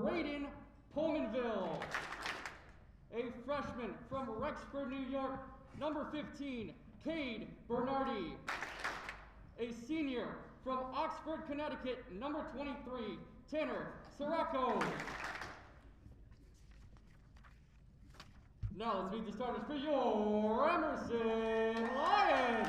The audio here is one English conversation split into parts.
Braden Pullmanville. A freshman from Rexford, New York, number 15, Cade Bernardi. A senior from Oxford, Connecticut, number 23, Tanner Sirocco. Now let's meet the starters for your Emerson Lions.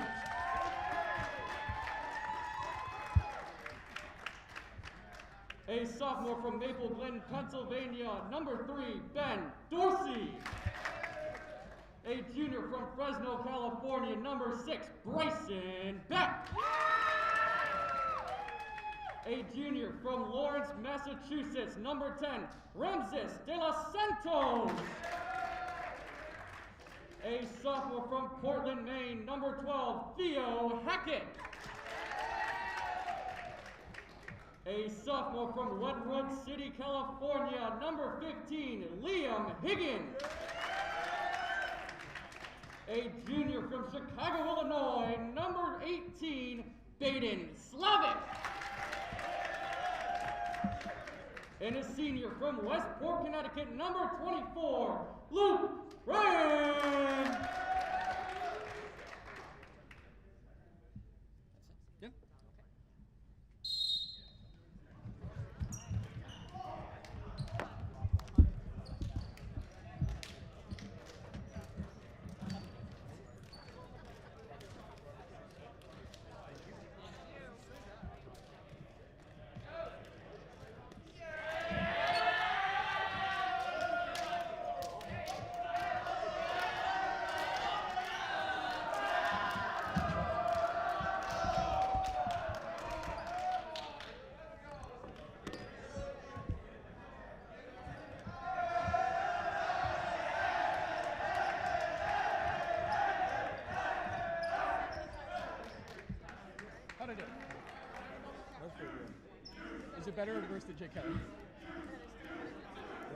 A sophomore from Maple Glen, Pennsylvania, number 3, Ben Dorsey. A junior from Fresno, California, number 6, Bryson Beck. A junior from Lawrence, Massachusetts, number 10, Ramses de los Santos. A sophomore from Portland, Maine, number 12, Theo Hackett. A sophomore from Redwood City, California, number 15, Liam Higgins. A junior from Chicago, Illinois, number 18, Baden Slavic. And a senior from Westport, Connecticut, number 24, Luke Ryan. Is it better or worse than Jake Kelly? The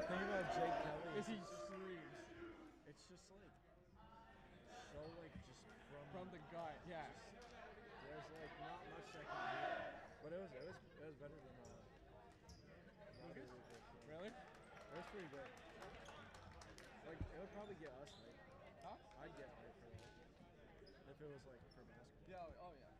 thing about Jake Kelly is he screams. It's just like so like just from the gut, yeah. There's like not much that can do, but it was better than Lucas? Really? It was pretty good. Like it would probably get us hype. Huh? I'd get hype for that if it was like for basketball. Yeah. Oh yeah.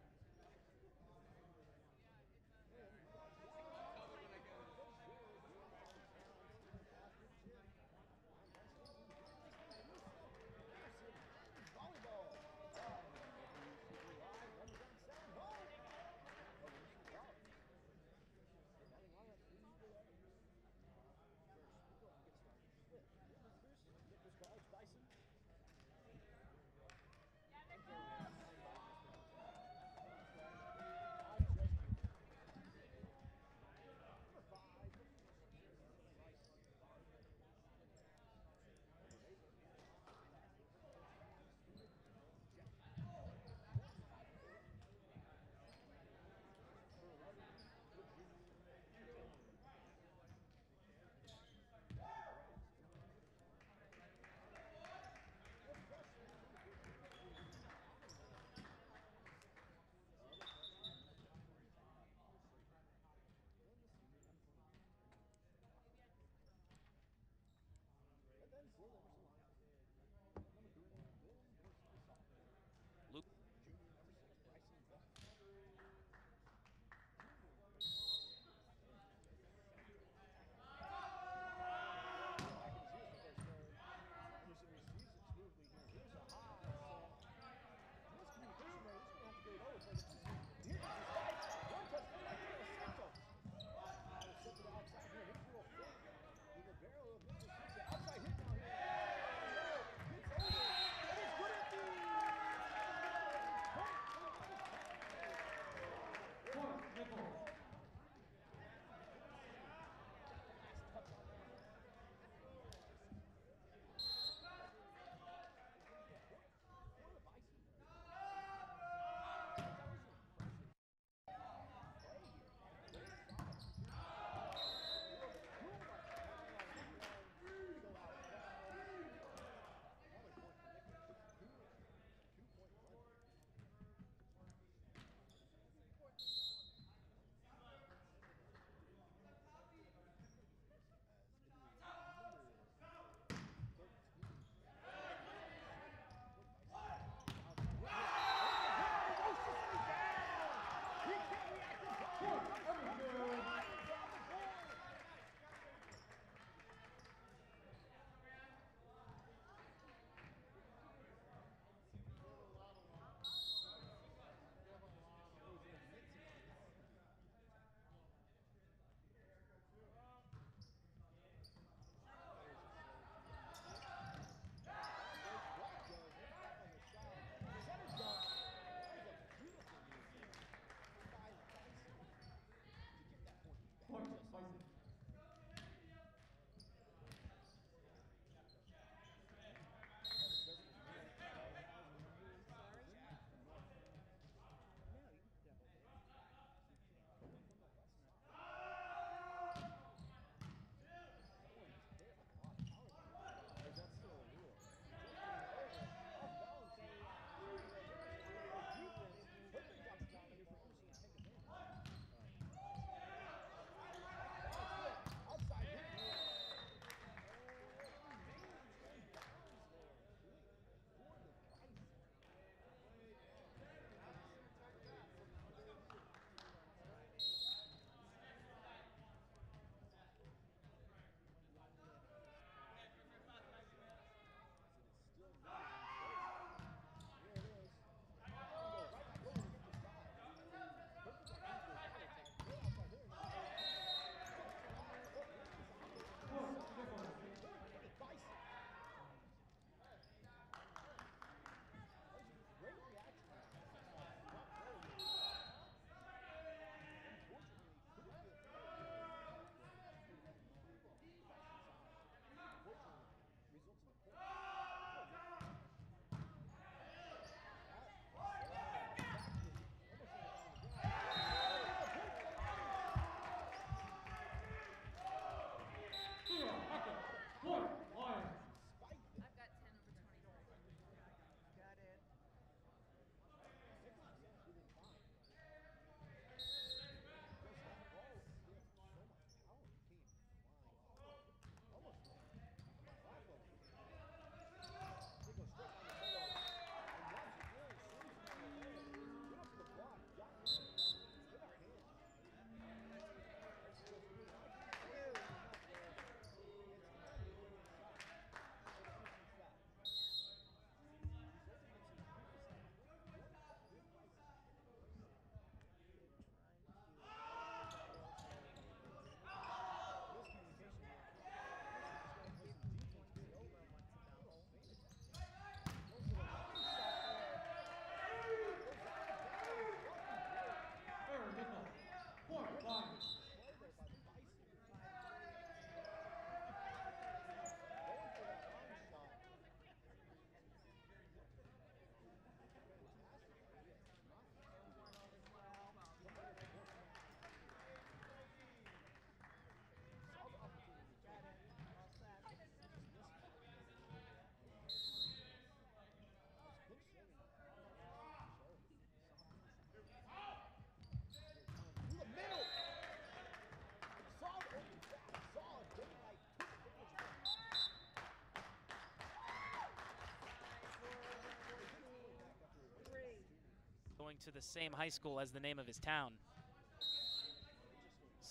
going to the same high school as the name of his town.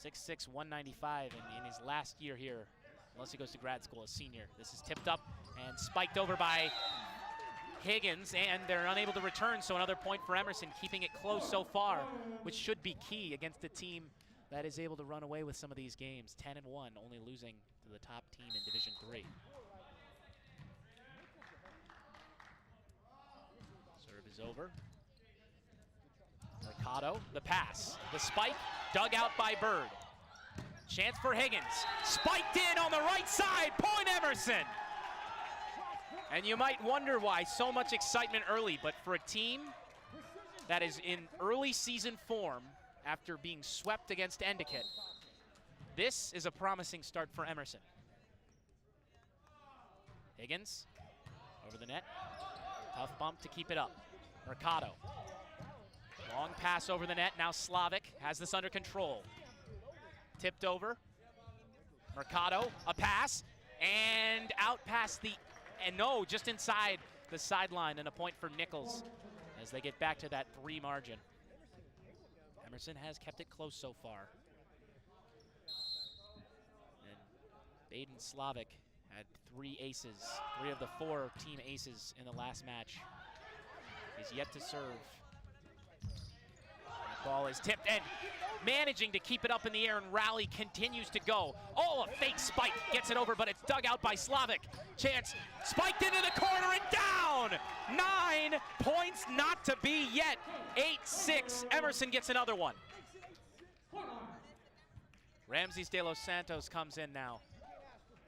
6'6", 195, and in his last year here, unless he goes to grad school, a senior. This is tipped up and spiked over by Higgins, and they're unable to return, so another point for Emerson, keeping it close so far, which should be key against a team that is able to run away with some of these games. 10-1, only losing to the top team in Division III. Serve is over. Mercado, the pass, the spike, dug out by Bird. Chance for Higgins, spiked in on the right side, point Emerson. And you might wonder why so much excitement early, but for a team that is in early season form after being swept against Endicott, this is a promising start for Emerson. Higgins, over the net, tough bump to keep it up. Mercado, long pass over the net, now Slavik has this under control. Tipped over, Mercado, a pass, and out past the, and no, just inside the sideline, and a point for Nichols as they get back to that 3 margin. Emerson has kept it close so far. And Aidan Slavik had 3 aces, 3 of the 4 team aces in the last match. He's yet to serve. That ball is tipped and managing to keep it up in the air, and rally continues to go. Oh, a fake spike, gets it over, but it's dug out by Slavik. Chance, spiked into the corner and down! 9 points not to be yet. 8-6, Emerson gets another one. Ramses de los Santos comes in now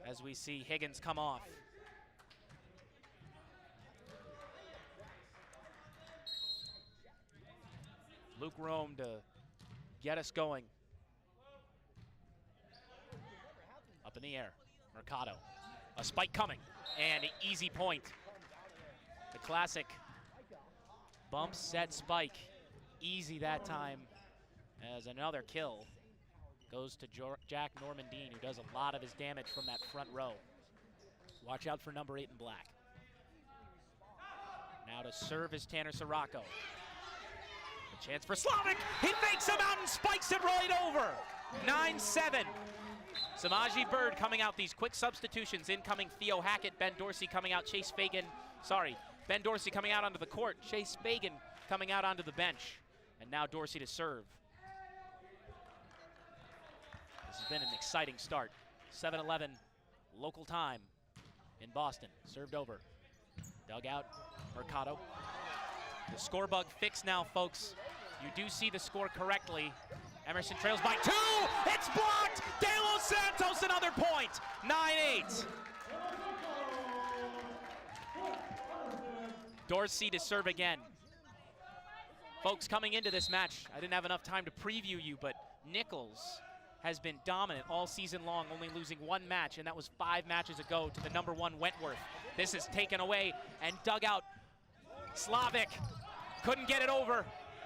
as we see Higgins come off. Luke Rome to get us going. Up in the air, Mercado. A spike coming, and an easy point. The classic bump, set, spike. Easy that time, as another kill goes to Jack Normandine, who does a lot of his damage from that front row. Watch out for number 8 in black. Now to serve is Tanner Sirocco. A chance for Slavik. He fakes him out and spikes it right over. 9-7. Samaji Bird coming out. These quick substitutions. Incoming Theo Hackett. Ben Dorsey coming out. Ben Dorsey coming out onto the court. Chase Fagan coming out onto the bench. And now Dorsey to serve. This has been an exciting start. 7-11 local time in Boston. Served over. Dug out. Mercado. The score bug fixed now, folks. You do see the score correctly. Emerson trails by 2. It's blocked. De Los Santos another point. 9-8. Dorsey to serve again. Folks, coming into this match, I didn't have enough time to preview you, but Nichols has been dominant all season long, only losing 1 match, and that was 5 matches ago to the number 1 Wentworth. This is taken away and dug out. Slavik couldn't get it over.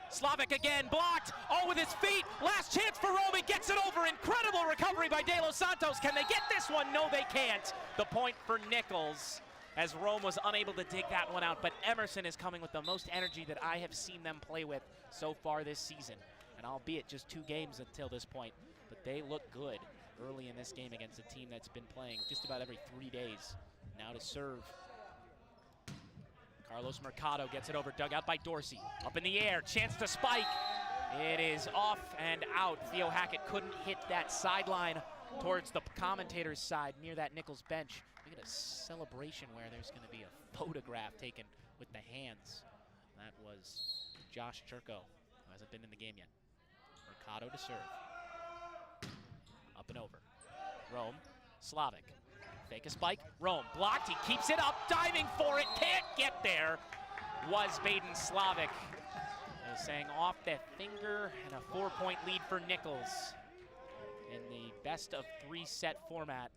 Slavik again, blocked. Oh, with his feet. Last chance for Rome. He gets it over. Incredible recovery by De Los Santos. Can they get this one? No, they can't. The point for Nichols, as Rome was unable to dig that one out. But Emerson is coming with the most energy that I have seen them play with so far this season. And albeit just 2 games until this point, but they look good early in this game against a team that's been playing just about every 3 days. Now to serve. Carlos Mercado gets it over, dug out by Dorsey. Up in the air, chance to spike. It is off and out. Theo Hackett couldn't hit that sideline towards the commentators' side near that Nichols bench. Look at a celebration where there's going to be a photograph taken with the hands. That was Josh Churko, who hasn't been in the game yet. Mercado to serve. Up and over. Rome, Slavik. Fake a spike, Rome blocked, he keeps it up, diving for it, can't get there. Was Baden Slavik. Saying off the finger, and a 4-point lead for Nichols in the best of 3 set format.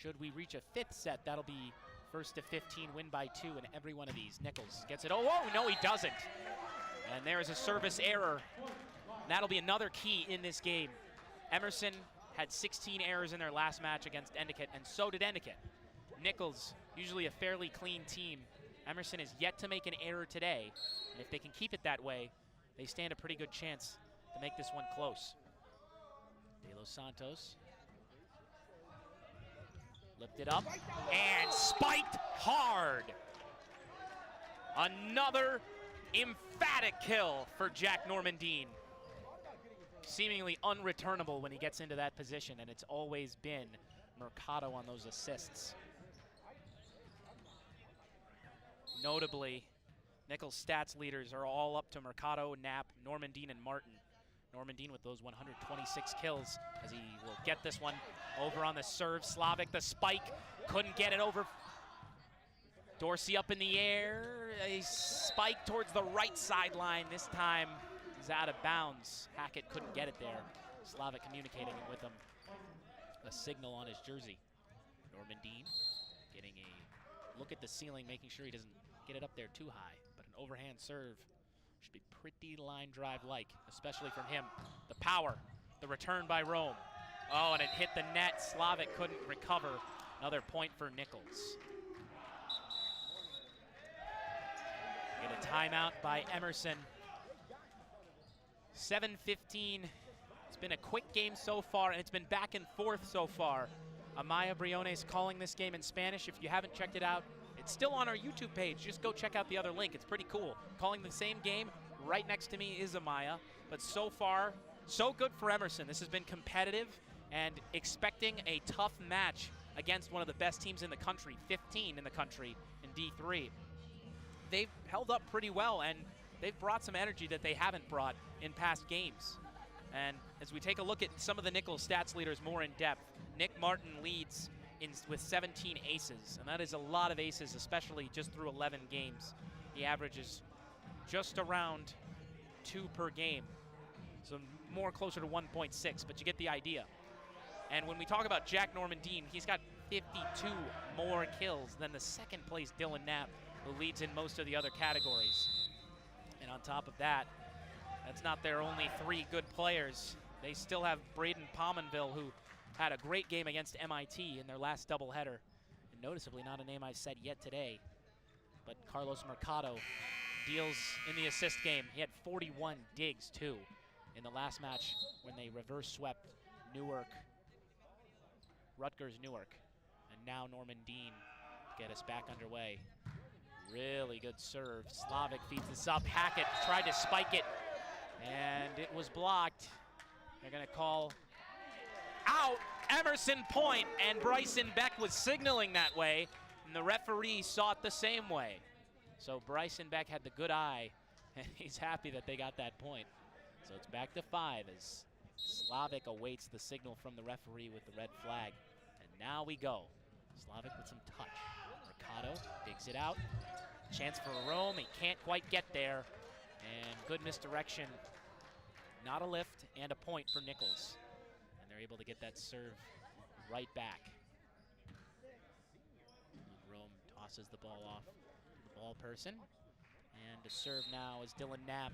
Should we reach a 5th set, that'll be first to 15, win by 2 in every one of these. Nichols gets it, oh, no he doesn't. And there is a service error. That'll be another key in this game. Emerson had 16 errors in their last match against Endicott, and so did Endicott. Nichols, usually a fairly clean team, Emerson is yet to make an error today, and if they can keep it that way, they stand a pretty good chance to make this one close. De Los Santos lifted up and spiked hard. Another emphatic kill for Jack Normandine. Seemingly unreturnable when he gets into that position, and it's always been Mercado on those assists. Notably, Nichols' stats leaders are all up to Mercado, Knapp, Normandine, and Martin. Normandine with those 126 kills as he will get this one over on the serve. Slavic, the spike, couldn't get it over. Dorsey up in the air, a spike towards the right sideline. This time is out of bounds. Hackett couldn't get it there. Slavic communicating it with him. A signal on his jersey. Normandine getting a look at the ceiling, making sure he doesn't get it up there too high. But an overhand serve should be pretty line drive-like, especially from him. The power, the return by Rome. Oh, and it hit the net. Slavic couldn't recover. Another point for Nichols. Get a timeout by Emerson. 7:15. It's been a quick game so far, and it's been back and forth so far. Amaya Briones calling this game in Spanish. If you haven't checked it out, it's still on our YouTube page. Just go check out the other link. It's pretty cool. Calling the same game. Right next to me is Amaya. But so far, so good for Emerson. This has been competitive, and expecting a tough match against one of the best teams in the country, 15 in the country in D3. They've held up pretty well, and they've brought some energy that they haven't brought in past games. And as we take a look at some of the Nichols stats leaders more in depth, Nick Martin leads with 17 aces, and that is a lot of aces, especially just through 11 games. He averages just around 2 per game, so more closer to 1.6, but you get the idea. And when we talk about Jack Normandine, he's got 52 more kills than the second place Dylan Knapp, who leads in most of the other categories. And on top of that, that's not their only 3 good players. They still have Braden Pominville, who had a great game against MIT in their last doubleheader. And noticeably not a name I've said yet today, but Carlos Mercado deals in the assist game. He had 41 digs too in the last match when they reverse swept Rutgers Newark. And now Normandine to get us back underway. Really good serve. Slavic feeds this up. Hackett tried to spike it, and it was blocked. They're going to call out Emerson point, and Bryson Beck was signaling that way, and the referee saw it the same way. So Bryson Beck had the good eye, and he's happy that they got that point. So it's back to 5 as Slavic awaits the signal from the referee with the red flag. And now we go. Slavic with some touch. Mercado digs it out. Chance for Rome, he can't quite get there. And good misdirection. Not a lift and a point for Nichols. And they're able to get that serve right back. Rome tosses the ball off to the ball person. And to serve now is Dylan Knapp.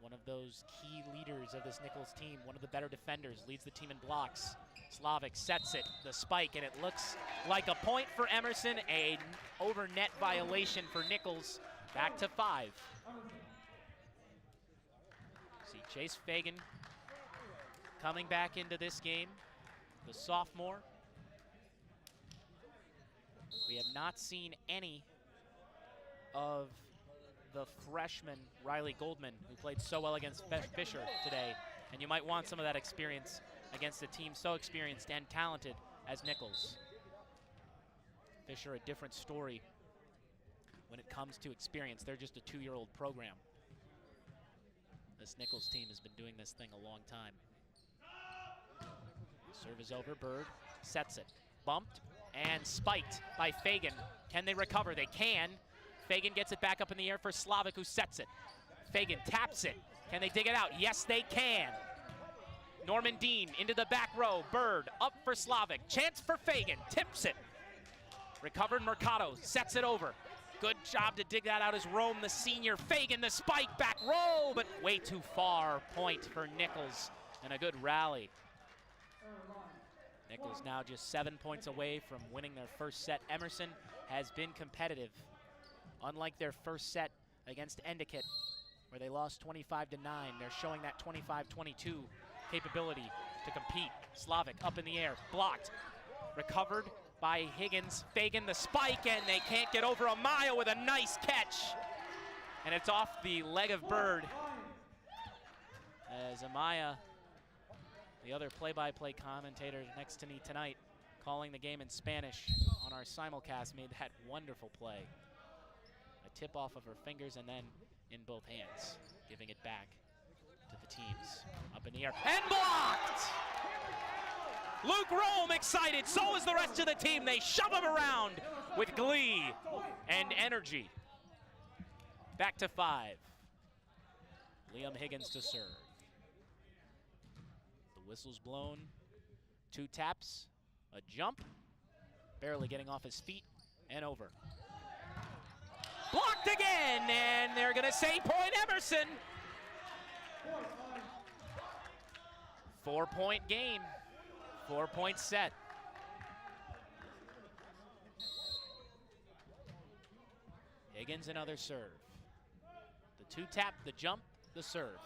One of those key leaders of this Nichols team, one of the better defenders, leads the team in blocks. Slavic sets it, the spike, and it looks like a point for Emerson, a over net violation for Nichols. Back to 5. See Chase Fagan coming back into this game, the sophomore. We have not seen any of the freshman Riley Goldman, who played so well against Fisher today, and you might want some of that experience against a team so experienced and talented as Nichols. Fisher, a different story when it comes to experience. They're just a 2-year-old program. This Nichols team has been doing this thing a long time. Serve is over, Bird sets it, bumped and spiked by Fagan. Can they recover? They can. Fagan gets it back up in the air for Slavic, who sets it. Fagan taps it. Can they dig it out? Yes, they can. Normandine into the back row. Bird up for Slavic. Chance for Fagan. Tips it. Recovered Mercado. Sets it over. Good job to dig that out as Rome, the senior. Fagan, the spike, back row, but way too far. Point for Nichols, and a good rally. Nichols now just 7 points away from winning their first set. Emerson has been competitive Unlike their first set against Endicott, where they lost 25-9, they're showing that 25-22 capability to compete. Slavic up in the air, blocked, recovered by Higgins. Fagan the spike, and they can't get over Amaya with a nice catch. And it's off the leg of Bird. As Amaya, the other play-by-play commentator next to me tonight, calling the game in Spanish on our simulcast, made that wonderful play. A tip off of her fingers and then in both hands, giving it back to the teams. Up in the air, and blocked! Luke Rome excited, so is the rest of the team. They shove him around with glee and energy. Back to 5. Liam Higgins to serve. The whistle's blown. 2 taps, a jump, barely getting off his feet, and over. Blocked again, and they're gonna say point Emerson. 4-point game, 4-point set. Higgins another serve. The 2 tap, the jump, the serve.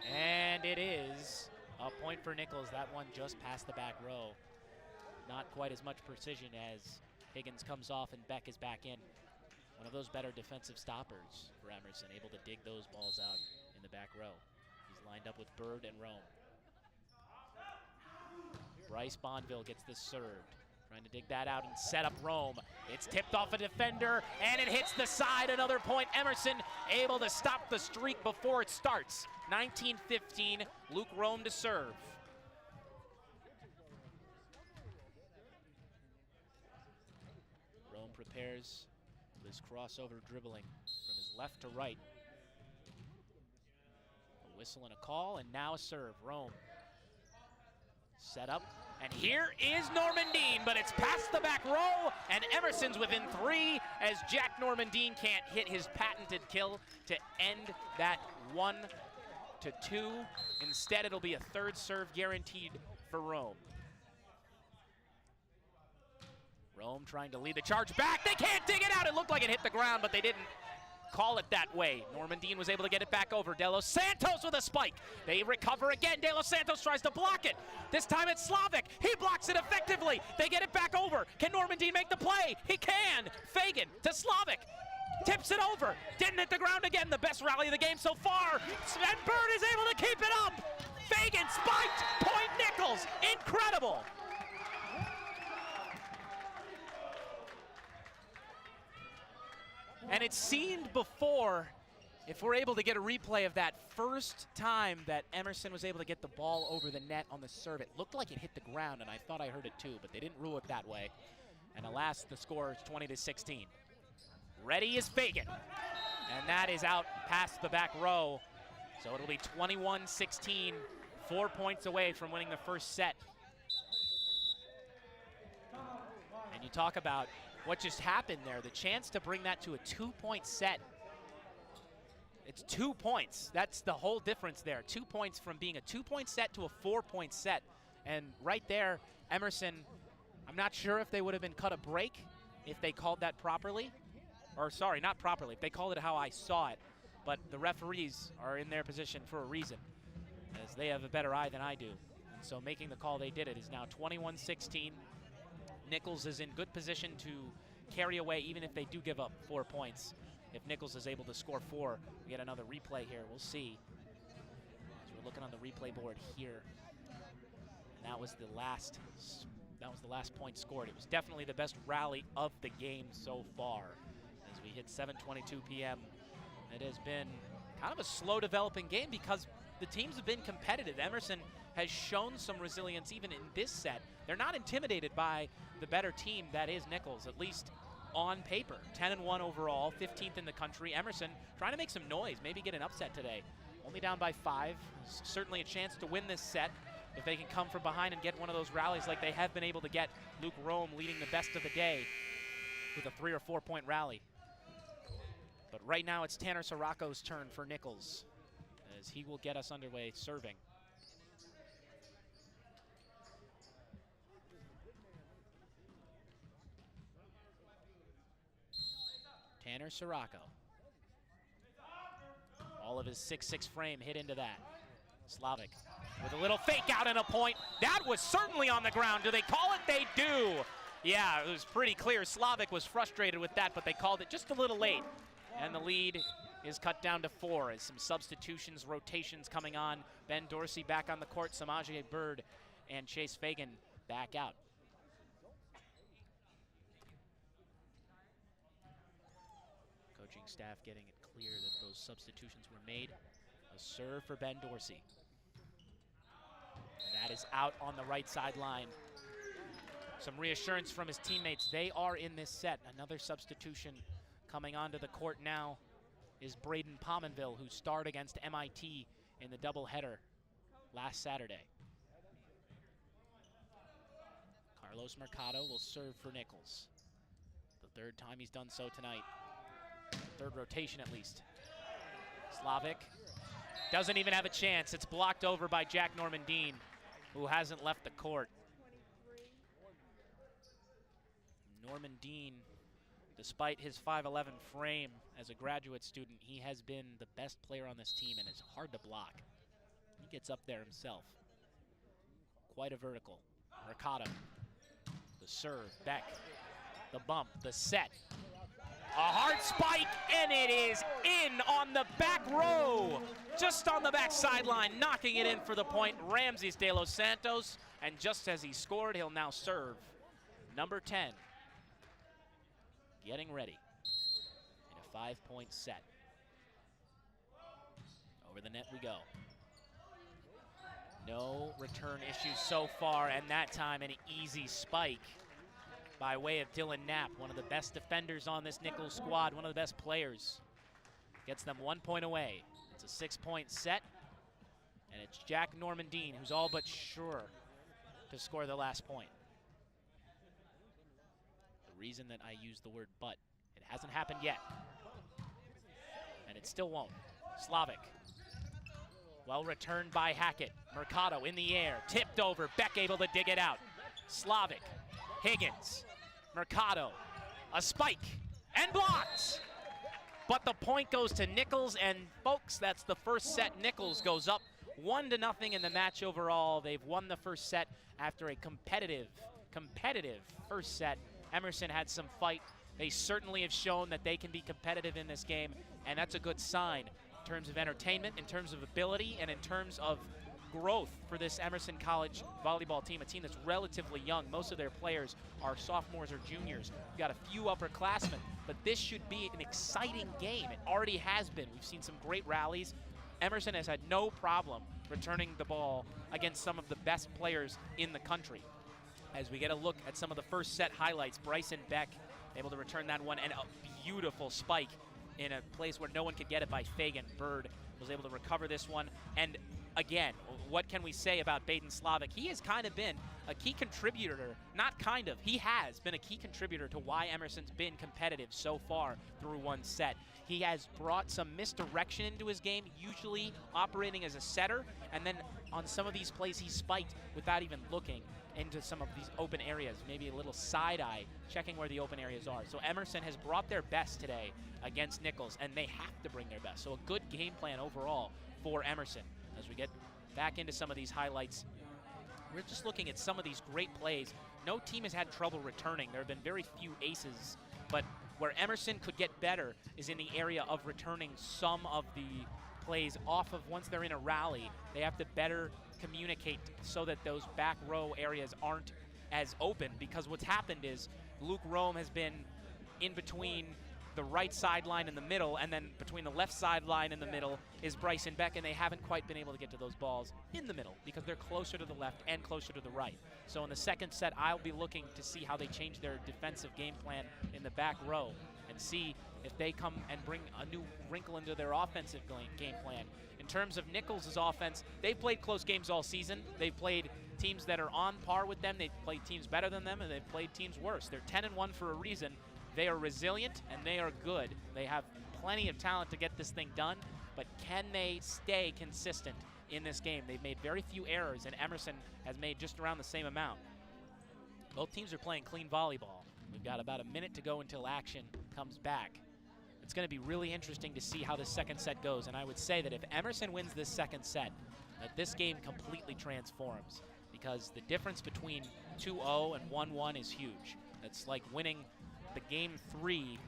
And it is a point for Nichols. That one just past the back row. Not quite as much precision as Higgins comes off and Beck is back in. One of those better defensive stoppers for Emerson, able to dig those balls out in the back row. He's lined up with Bird and Rome. Bryce Bondville gets this served. Trying to dig that out and set up Rome. It's tipped off a defender, and it hits the side. Another point. Emerson able to stop the streak before it starts. 19-15, Luke Rome to serve. Rome prepares this crossover dribbling from his left to right. A whistle and a call, and now a serve. Rome set up, and here is Normandine, but it's past the back row, and Emerson's within 3 as Jack Normandine can't hit his patented kill to end that 1-2. Instead, it'll be a 3rd serve guaranteed for Rome. Rome trying to lead the charge back. They can't dig it out. It looked like it hit the ground, but they didn't call it that way. Normandine was able to get it back over. De Los Santos with a spike. They recover again. De Los Santos tries to block it. This time it's Slavic. He blocks it effectively. They get it back over. Can Normandine make the play? He can. Fagan to Slavic. Tips it over. Didn't hit the ground again. The best rally of the game so far. And Bird is able to keep it up. Fagan spiked. Point Nichols. Incredible. And it seemed before, if we're able to get a replay of that first time that Emerson was able to get the ball over the net on the serve, it looked like it hit the ground, and I thought I heard it too, but they didn't rule it that way. And alas, the score is 20-16. Ready is Fagan. And that is out past the back row. So it'll be 21-16, 4 points away from winning the first set. And you talk about what just happened there, the chance to bring that to a 2-point set. It's 2 points. That's the whole difference there. 2 points from being a 2-point set to a 4-point set. And right there, Emerson, I'm not sure if they would have been cut a break if they called that properly. Or sorry, not properly, if they called it how I saw it. But the referees are in their position for a reason, as they have a better eye than I do. And so making the call they did, it is now 21-16. Nichols is in good position to carry away even if they do give up 4 points. If Nichols is able to score 4, we get another replay here. We'll see. As we're looking on the replay board here. And that was the last point scored. It was definitely the best rally of the game so far. As we hit 7:22 p.m. It has been kind of a slow developing game because the teams have been competitive. Emerson has shown some resilience even in this set. They're not intimidated by the better team that is Nichols, at least on paper. 10-1 overall, 15th in the country. Emerson trying to make some noise, maybe get an upset today. Only down by 5. Certainly a chance to win this set if they can come from behind and get one of those rallies like they have been able to get. Luke Rome leading the best of the day with a 3 or 4 point rally. But right now it's Tanner Sirocco's turn for Nichols, as he will get us underway serving. Tanner Sirocco. All of his 6'6" frame hit into that. Slavic with a little fake out and a point. That was certainly on the ground. Do they call it? They do. Yeah, it was pretty clear. Slavic was frustrated with that, but they called it just a little late. And the lead is cut down to 4 as some substitutions, rotations coming on. Ben Dorsey back on the court, Samaje Bird and Chase Fagan back out. Coaching staff getting it clear that those substitutions were made. A serve for Ben Dorsey. And that is out on the right sideline. Some reassurance from his teammates. They are in this set. Another substitution coming onto the court now is Braden Pominville, who starred against MIT in the doubleheader last Saturday. Carlos Mercado will serve for Nichols. The third time he's done so tonight. Third rotation at least. Slavic doesn't even have a chance. It's blocked over by Jack Normandine, who hasn't left the court. Normandine, despite his 5'11" frame as a graduate student, he has been the best player on this team, and it's hard to block. He gets up there himself. Quite a vertical. Mercado, the serve, Beck, the bump, the set. A hard spike, and it is in on the back row. Just on the back sideline, knocking it in for the point, Ramses de los Santos. And just as he scored, he'll now serve. Number 10, getting ready in a 5-point set. Over the net we go. No return issues so far, and that time an easy spike by way of Dylan Knapp, one of the best defenders on this Nichols squad, one of the best players. Gets them 1 point away. It's a 6-point set, and it's Jack Normandine who's all but sure to score the last point. The reason that I use the word but, it hasn't happened yet, and it still won't. Slavic, well returned by Hackett. Mercado in the air, tipped over, Beck able to dig it out. Slavic, Higgins, Mercado, a spike, and blocked. But the point goes to Nichols, and folks, that's the first set. Nichols goes up 1-0 in the match overall. They've won the first set after a competitive first set. Emerson had some fight. They certainly have shown that they can be competitive in this game, and that's a good sign in terms of entertainment, in terms of ability, and in terms of growth for this Emerson College volleyball team, a team that's relatively young. Most of their players are sophomores or juniors. We've got a few upperclassmen, but this should be an exciting game. It already has been. We've seen some great rallies. Emerson has had no problem returning the ball against some of the best players in the country. As we get a look at some of the first set highlights, Bryson Beck able to return that one, and a beautiful spike in a place where no one could get it by Fagan. Bird was able to recover this one, and again, what can we say about Baden Slavic? He has kind of been a key contributor, not kind of, he has been a key contributor to why Emerson's been competitive so far through one set. He has brought some misdirection into his game, usually operating as a setter, and then on some of these plays he spiked without even looking into some of these open areas, maybe a little side eye, checking where the open areas are. So Emerson has brought their best today against Nichols, and they have to bring their best. So a good game plan overall for Emerson. As we get back into some of these highlights, we're just looking at some of these great plays. No team has had trouble returning. There have been very few aces, but where Emerson could get better is in the area of returning some of the plays off of once they're in a rally. They have to better communicate so that those back row areas aren't as open, because what's happened is Luke Rome has been in between the right sideline in the middle, and then between the left sideline in the middle is Bryson Beck, and they haven't quite been able to get to those balls in the middle because they're closer to the left and closer to the right. So in the second set, I'll be looking to see how they change their defensive game plan in the back row and see if they come and bring a new wrinkle into their offensive game plan. In terms of Nichols' offense, they've played close games all season. They've played teams that are on par with them. They've played teams better than them, and they've played teams worse. They're 10-1 for a reason. They are resilient, and they are good. They have plenty of talent to get this thing done, but can they stay consistent in this game? They've made very few errors, and Emerson has made just around the same amount. Both teams are playing clean volleyball. We've got about a minute to go until action comes back. it's going to be really interesting to see how this second set goes. And I would say that if Emerson wins this second set, that this game completely transforms, because the difference between 2-0 and 1-1 is huge. It's like winning the game 3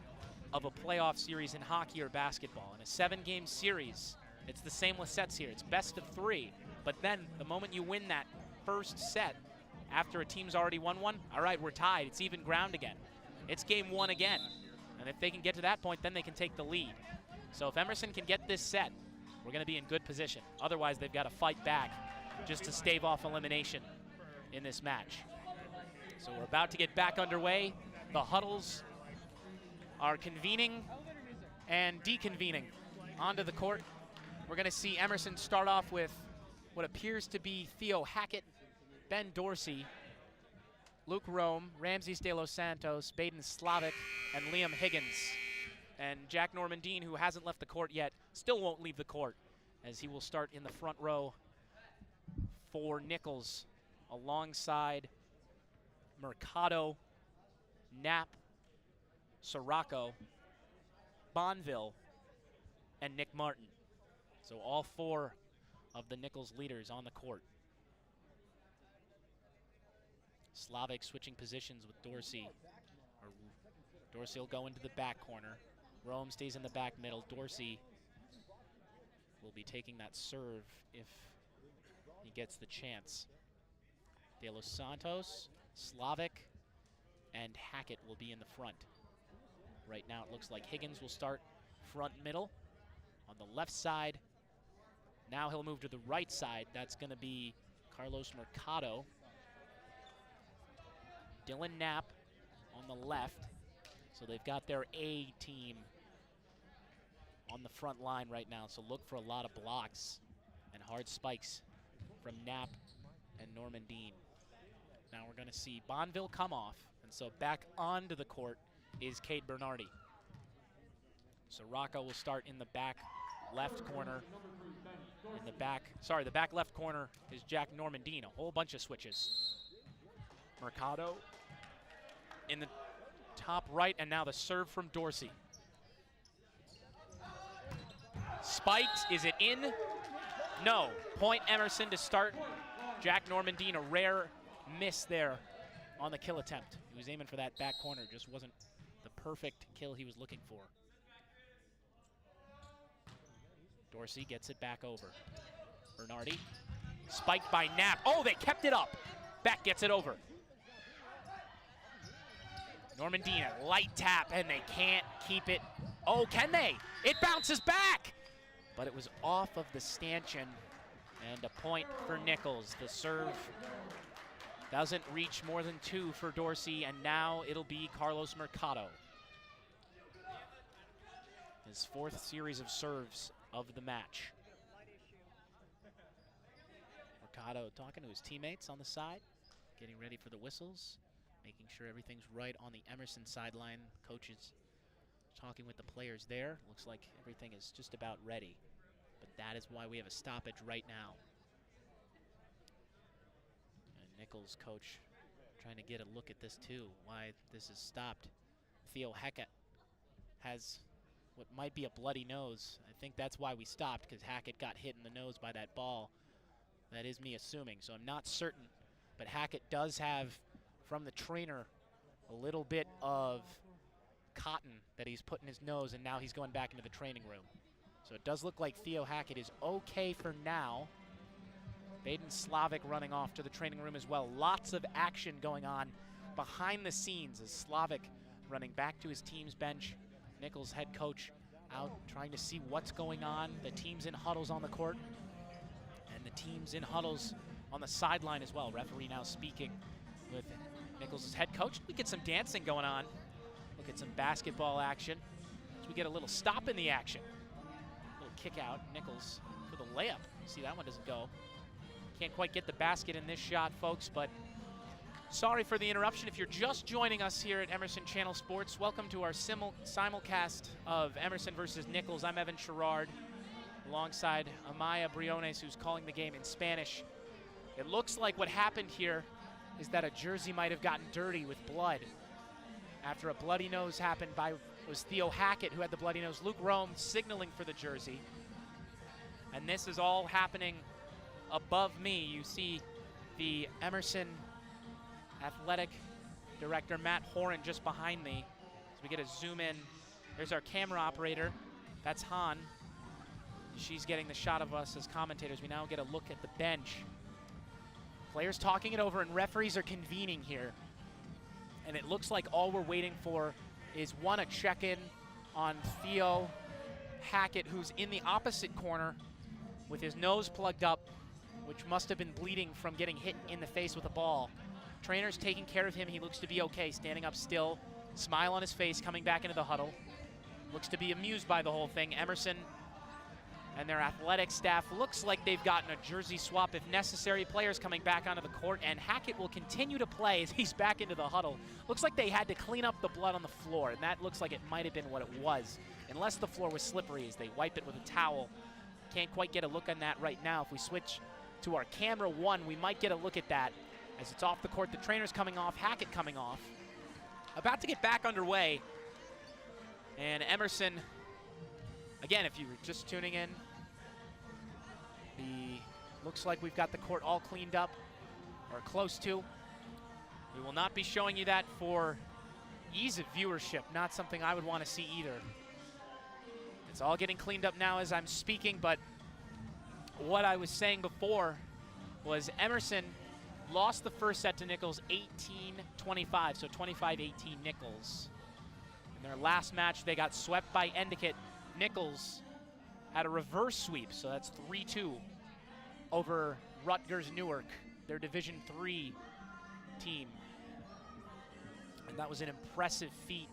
of a playoff series in hockey or basketball. In a 7-game series, it's the same with sets here. It's best of 3, but then the moment you win that first set, after a team's already won one, all right, we're tied. It's even ground again. It's game 1 again. And if they can get to that point, then they can take the lead. So if Emerson can get this set, we're going to be in good position. Otherwise, they've got to fight back just to stave off elimination in this match. So we're about to get back underway. The huddles are convening and deconvening onto the court. We're going to see Emerson start off with what appears to be Theo Hackett, Ben Dorsey, Luke Rome, Ramses de los Santos, Baden Slavic, and Liam Higgins. And Jack Normandine, who hasn't left the court yet, still won't leave the court, as he will start in the front row for Nichols alongside Mercado, Knapp, Sirocco, Bonville, and Nick Martin. So all 4 of the Nichols leaders on the court. Slavic switching positions with Dorsey. Dorsey will go into the back corner. Rome stays in the back middle. Dorsey will be taking that serve if he gets the chance. De Los Santos, Slavic, and Hackett will be in the front. Right now it looks like Higgins will start front middle on the left side. Now he'll move to the right side. That's going to be Carlos Mercado. Dylan Knapp on the left. So they've got their A team on the front line right now. So look for a lot of blocks and hard spikes from Knapp and Normandine. Now we're going to see Bonville come off. And so back onto the court is Cade Bernardi. Sirocco will start in the back left corner. In the back, sorry, the back left corner is Jack Normandine. A whole bunch of switches. Mercado in the top right, and now the serve from Dorsey. Spiked, is it in? No, point Emerson to start. Jack Normandine, a rare miss there on the kill attempt. He was aiming for that back corner, just wasn't the perfect kill he was looking for. Dorsey gets it back over. Bernardi, spiked by Knapp. Oh, they kept it up. Beck gets it over. Normandine, a light tap, and they can't keep it. Oh, can they? It bounces back! But it was off of the stanchion, and a point for Nichols. The serve doesn't reach more than 2 for Dorsey, and now it'll be Carlos Mercado. His 4th series of serves of the match. Mercado talking to his teammates on the side, getting ready for the whistles, making sure everything's right on the Emerson sideline. Coaches talking with the players there. Looks like everything is just about ready, but that is why we have a stoppage right now. And Nichols' coach trying to get a look at this too, why this is stopped. Theo Hackett has what might be a bloody nose. I think that's why we stopped, because Hackett got hit in the nose by that ball. That is me assuming, so I'm not certain. But Hackett does have, from the trainer, a little bit of cotton that he's put in his nose, and now he's going back into the training room. So it does look like Theo Hackett is okay for now. Baden Slavic running off to the training room as well. Lots of action going on behind the scenes as Slavic running back to his team's bench. Nichols, head coach, out trying to see what's going on. The team's in huddles on the court, and the team's in huddles on the sideline as well. Referee now speaking with Nichols' head coach. We get some dancing going on. Look at some basketball action as we get a little stop in the action. A little kick out. Nichols for the layup. See, that one doesn't go. Can't quite get the basket in this shot, folks, but sorry for the interruption. If you're just joining us here at Emerson Channel Sports, welcome to our simulcast of Emerson versus Nichols. I'm Evan Sharrard, alongside Amaya Briones, who's calling the game in Spanish. It looks like what happened here is that a jersey might have gotten dirty with blood after a bloody nose happened by was Theo Hackett who had the bloody nose. Luke Rome signaling for the jersey. And this is all happening above me. You see the Emerson athletic director, Matt Horan, just behind me. As we get a zoom in, there's our camera operator. That's Han. She's getting the shot of us as commentators. We now get a look at the bench. Players talking it over and referees are convening here. And it looks like all we're waiting for is one, a check-in on Theo Hackett, who's in the opposite corner with his nose plugged up, which must have been bleeding from getting hit in the face with a ball. Trainer's taking care of him. He looks to be okay, standing up still, smile on his face, coming back into the huddle. Looks to be amused by the whole thing. Emerson and their athletic staff looks like they've gotten a jersey swap if necessary. Players coming back onto the court, and Hackett will continue to play as he's back into the huddle. Looks like they had to clean up the blood on the floor, and that looks like it might have been what it was, unless the floor was slippery as they wipe it with a towel. Can't quite get a look on that right now. If we switch to our camera one, we might get a look at that as it's off the court. The trainer's coming off, Hackett coming off. About to get back underway. And Emerson, again, if you were just tuning in, looks like we've got the court all cleaned up, or close to. We will not be showing you that for ease of viewership, not something I would want to see either. It's all getting cleaned up now as I'm speaking, but what I was saying before was Emerson lost the first set to Nichols 18-25, so 25-18 Nichols. In their last match, they got swept by Endicott. Nichols had a reverse sweep, so that's 3-2 over Rutgers Newark, their Division III team. And that was an impressive feat,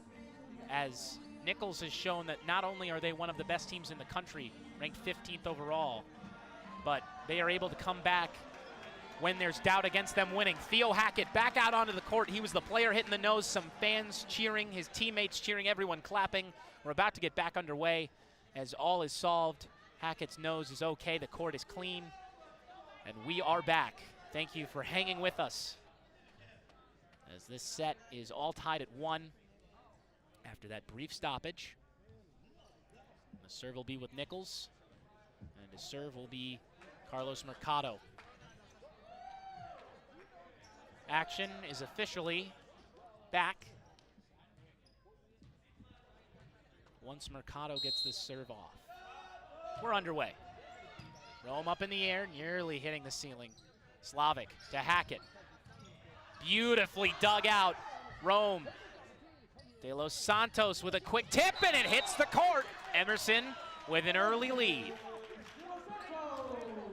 as Nichols has shown that not only are they one of the best teams in the country, ranked 15th overall, but they are able to come back when there's doubt against them winning. Theo Hackett back out onto the court. He was the player hitting the nose, some fans cheering, his teammates cheering, everyone clapping. We're about to get back underway as all is solved. Hackett's nose is okay, the court is clean, and we are back. Thank you for hanging with us as this set is all tied at 1 after that brief stoppage. The serve will be with Nichols, and his serve will be Carlos Mercado. Action is officially back once Mercado gets this serve off. We're underway. Rome up in the air, nearly hitting the ceiling. Slavic to Hackett. Beautifully dug out. Rome. De Los Santos with a quick tip, and it hits the court. Emerson with an early lead.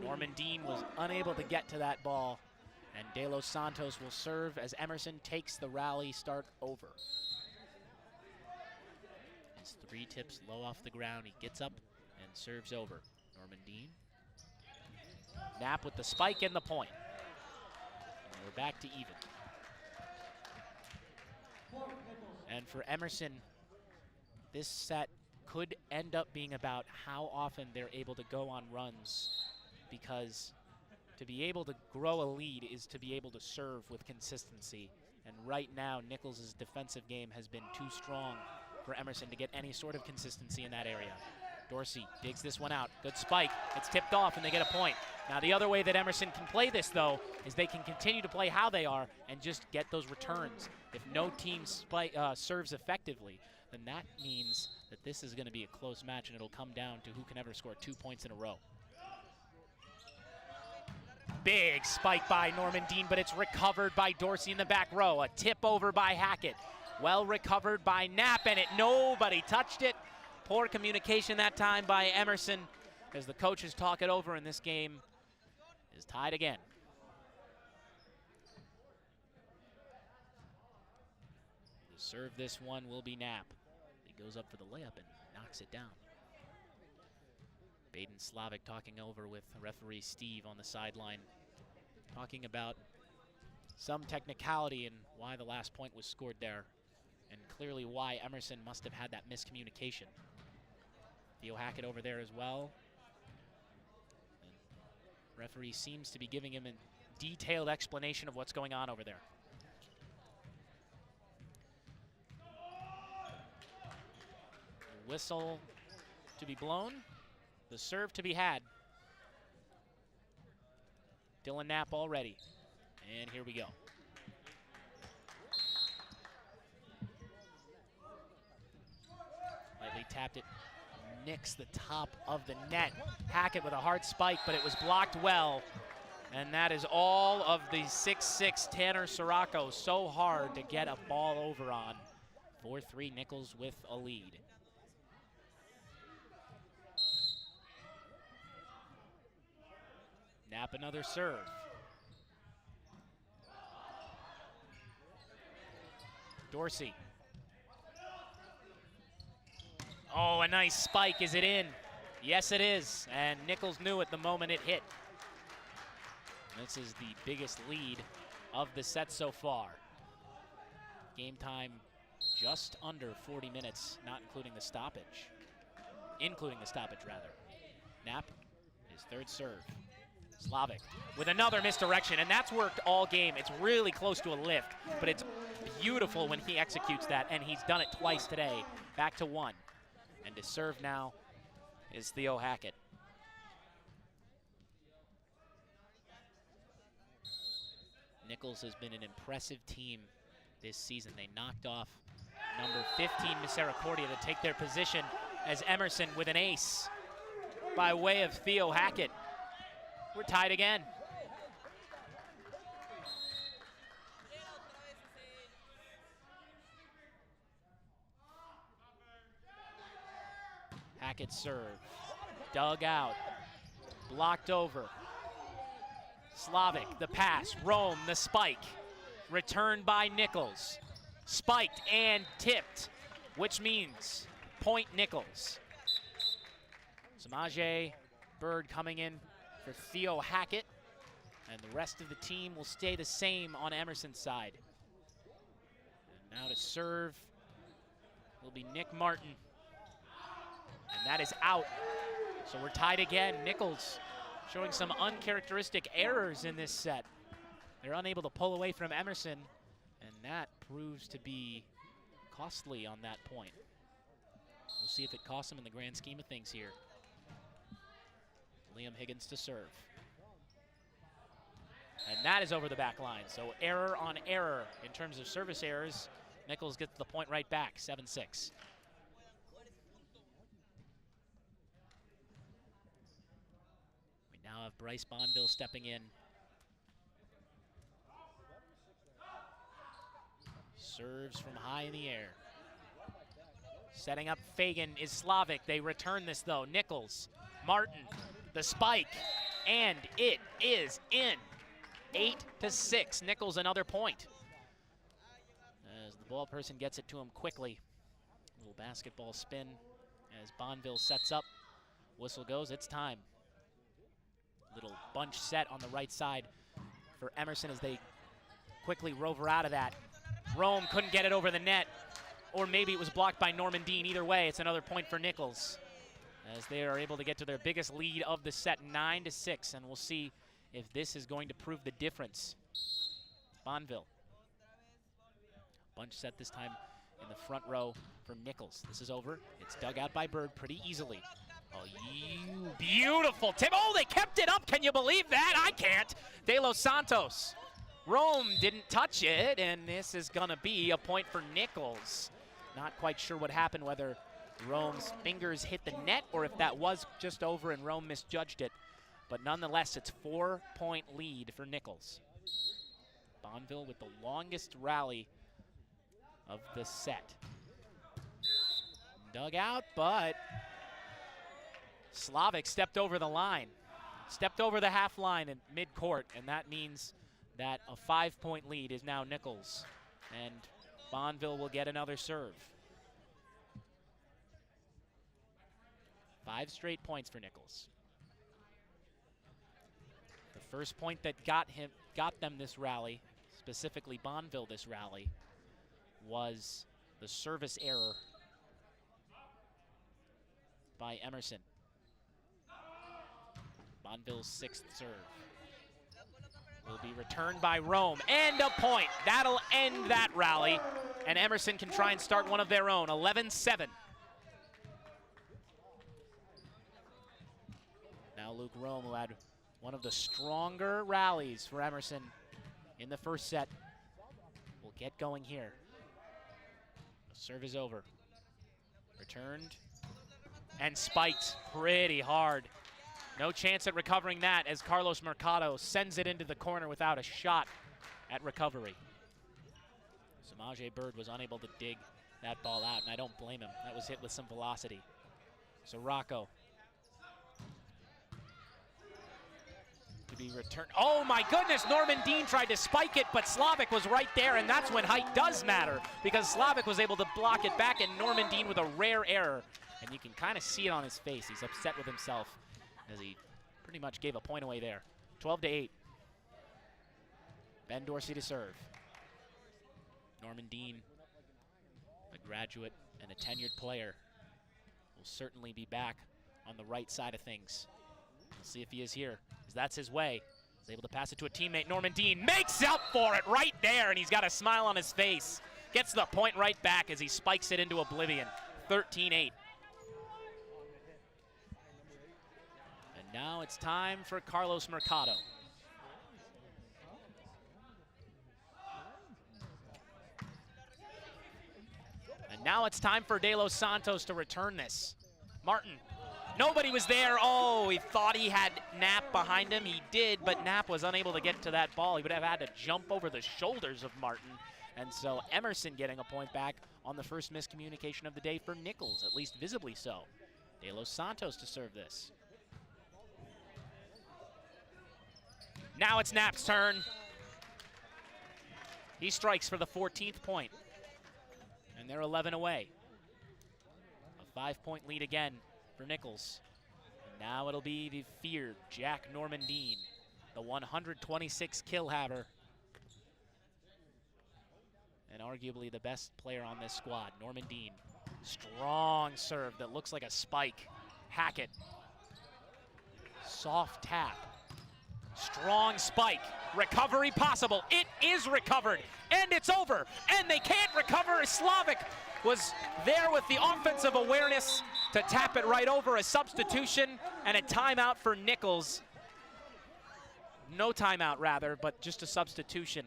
Norman Dean was unable to get to that ball, and De Los Santos will serve as Emerson takes the rally start over. His 3 tips low off the ground. He gets up and serves over. Norman Dean. Knapp with the spike and the point. And we're back to even. And for Emerson, this set could end up being about how often they're able to go on runs, because to be able to grow a lead is to be able to serve with consistency. And right now, Nichols' defensive game has been too strong for Emerson to get any sort of consistency in that area. Dorsey digs this one out. Good spike. It's tipped off, and they get a point. Now, the other way that Emerson can play this, though, is they can continue to play how they are and just get those returns. If no team serves effectively, then that means that this is going to be a close match, and it'll come down to who can ever score 2 points in a row. Big spike by Norman Dean, but it's recovered by Dorsey in the back row. A tip over by Hackett. Well recovered by Knapp, and nobody touched it. Poor communication that time by Emerson as the coaches talk it over, and this game is tied again. To serve this one will be Knapp. He goes up for the layup and knocks it down. Baden Slavic talking over with referee Steve on the sideline, talking about some technicality and why the last point was scored there, and clearly why Emerson must have had that miscommunication. Theo Hackett over there as well. And referee seems to be giving him a detailed explanation of what's going on over there. whistle to be blown, the serve to be had. Dylan Knapp all ready. And here we go. Lightly tapped it. Nicks the top of the net. Hackett with a hard spike, but it was blocked well. And that is all of the 6'6" Tanner Sirocco. So hard to get a ball over on. 4-3 Nichols with a lead. Knapp another serve. Dorsey. Oh, a nice spike. Is it in? Yes, it is. And Nichols knew it the moment it hit. This is the biggest lead of the set so far. Game time just under 40 minutes, not including the stoppage. Including the stoppage, rather. Knapp, his third serve. Slavik with another misdirection, and that's worked all game. It's really close to a lift, but it's beautiful when he executes that, and he's done it twice today. Back to one. And to serve now is Theo Hackett. Nichols has been an impressive team this season. They knocked off number 15 Misericordia to take their position as Emerson with an ace by way of Theo Hackett. We're tied again. Hackett serve, dug out, blocked over. Slavik, the pass, Rome, the spike, returned by Nichols. Spiked and tipped, which means point Nichols. Samaje Bird coming in for Theo Hackett, and the rest of the team will stay the same on Emerson's side. And now to serve will be Nick Martin. And that is out. So we're tied again. Nichols showing some uncharacteristic errors in this set. They're unable to pull away from Emerson, and that proves to be costly on that point. We'll see if it costs them in the grand scheme of things here. Liam Higgins to serve. And that is over the back line. So error on error in terms of service errors. Nichols gets the point right back, 7-6. Now have Bryce Bonville stepping in. Serves from high in the air. Setting up Fagan is Slavik. They return this though. Nichols, Martin, the spike, and it is in. 8-6. Nichols another point. As the ball person gets it to him quickly. Little basketball spin as Bonville sets up. Whistle goes, it's time. Little bunch set on the right side for Emerson as they quickly rover out of that. Rome couldn't get it over the net, or maybe it was blocked by Norman Dean. Either way, it's another point for Nichols as they are able to get to their biggest lead of the set, 9-6, and we'll see if this is going to prove the difference. Bonville. Bunch set this time in the front row for Nichols. This is over. It's dug out by Bird pretty easily. Oh, you beautiful tip. Oh, they kept it up. Can you believe that? I can't. De Los Santos. Rome didn't touch it, and this is going to be a point for Nichols. Not quite sure what happened, whether Rome's fingers hit the net or if that was just over and Rome misjudged it. But nonetheless, it's 4-point lead for Nichols. Bonville with the longest rally of the set. Dug out, but Slavik stepped over the line. Stepped over the half line in mid-court, and that means that a 5-point lead is now Nichols. And Bonville will get another serve. 5 straight points for Nichols. The first point that got them this rally, specifically Bonville this rally, was the service error by Emerson. Bonville's 6th serve will be returned by Rome, and a point. That'll end that rally, and Emerson can try and start one of their own, 11-7. Luke Rome, who had one of the stronger rallies for Emerson in the first set, will get going here. The serve is over. Returned and spiked pretty hard. No chance at recovering that as Carlos Mercado sends it into the corner without a shot at recovery. Samaje Bird was unable to dig that ball out, and I don't blame him. That was hit with some velocity. So Rocco to be returned. Oh my goodness, Norman Dean tried to spike it, but Slavic was right there, and that's when height does matter, because Slavic was able to block it back, and Norman Dean with a rare error. And you can kind of see it on his face. He's upset with himself as he pretty much gave a point away there. 12-8. Ben Dorsey to serve. Norman Dean, a graduate and a tenured player, will certainly be back on the right side of things. We'll see if he is here, as that's his way. He's able to pass it to a teammate. Norman Dean makes up for it right there, and he's got a smile on his face. Gets the point right back as he spikes it into oblivion. 13-8. And now it's time for Carlos Mercado. And now it's time for De Los Santos to return this. Martin, nobody was there. Oh, he thought he had Knapp behind him. He did, but Knapp was unable to get to that ball. He would have had to jump over the shoulders of Martin. And so Emerson getting a point back on the first miscommunication of the day for Nichols, at least visibly so. De Los Santos to serve this. Now it's Knapp's turn. He strikes for the 14th point. And they're 11 away. A 5-point lead again for Nichols. And now it'll be the feared Jack Norman Dean, the 126 kill haver, and arguably the best player on this squad. Norman Dean, strong serve that looks like a spike. Hackett, soft tap, strong spike, recovery possible. It is recovered, and it's over, and they can't recover. Slavic was there with the offensive awareness to tap it right over. A substitution and a timeout for Nichols. No timeout rather, but just a substitution.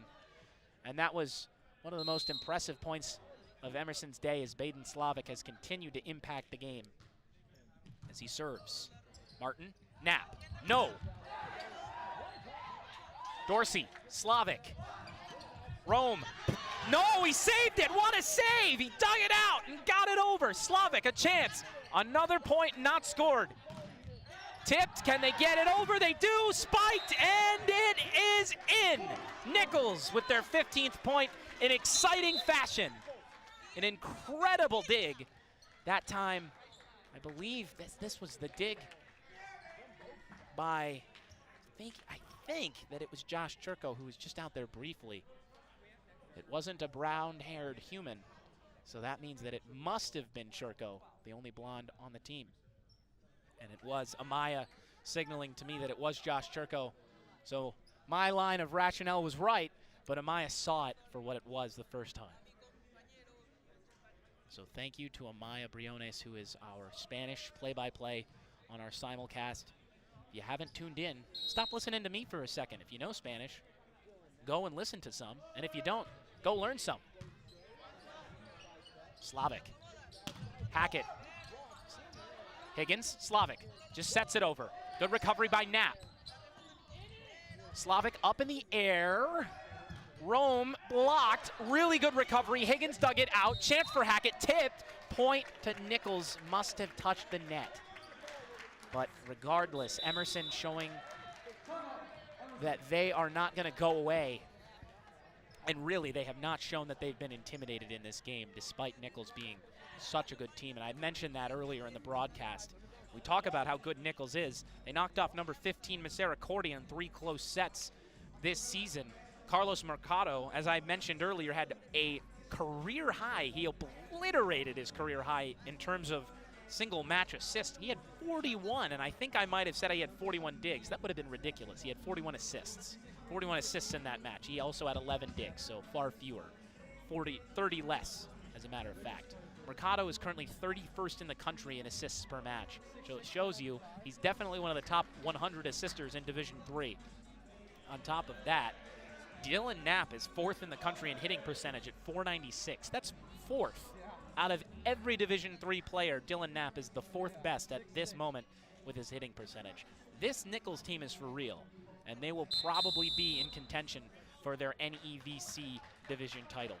And that was one of the most impressive points of Emerson's day, as Baden Slavic has continued to impact the game as he serves. Martin, Knapp, no. Dorsey, Slavic, Rome, no, he saved it, what a save! He dug it out and got it over. Slavic, a chance, another point not scored. Tipped, can they get it over? They do, spiked, and it is in. Nichols with their 15th point in exciting fashion. An incredible dig. That time, I believe this was the dig by, I think that it was Josh Churko, who was just out there briefly. It wasn't a brown-haired human, so that means that it must have been Churko, the only blonde on the team. And it was Amaya signaling to me that it was Josh Churko. So my line of rationale was right, but Amaya saw it for what it was the first time. So thank you to Amaya Briones, who is our Spanish play-by-play on our simulcast. If you haven't tuned in, stop listening to me for a second. If you know Spanish, go and listen to some. And if you don't, go learn some. Slavic, Hackett, Higgins, Slavic just sets it over. Good recovery by Knapp. Slavic up in the air. Rome blocked, really good recovery. Higgins dug it out, chance for Hackett, tipped. Point to Nichols, must have touched the net. But regardless, Emerson showing that they are not gonna go away. And really, they have not shown that they've been intimidated in this game, despite Nichols being such a good team. And I mentioned that earlier in the broadcast. We talk about how good Nichols is. They knocked off number 15 Misericordia in 3 close sets this season. Carlos Mercado, as I mentioned earlier, had a career high. He obliterated his career high in terms of single match assists. He had 41, and I think I might have said he had 41 digs. That would have been ridiculous. He had 41 assists. 41 assists in that match. He also had 11 digs, so far fewer. 30 less, as a matter of fact. Mercado is currently 31st in the country in assists per match. So it shows you he's definitely one of the top 100 assisters in Division III. On top of that, Dylan Knapp is 4th in the country in hitting percentage at .496. That's 4th. Out of every Division III player, Dylan Knapp is the 4th best at this moment with his hitting percentage. This Nichols team is for real, and they will probably be in contention for their NEVC division title.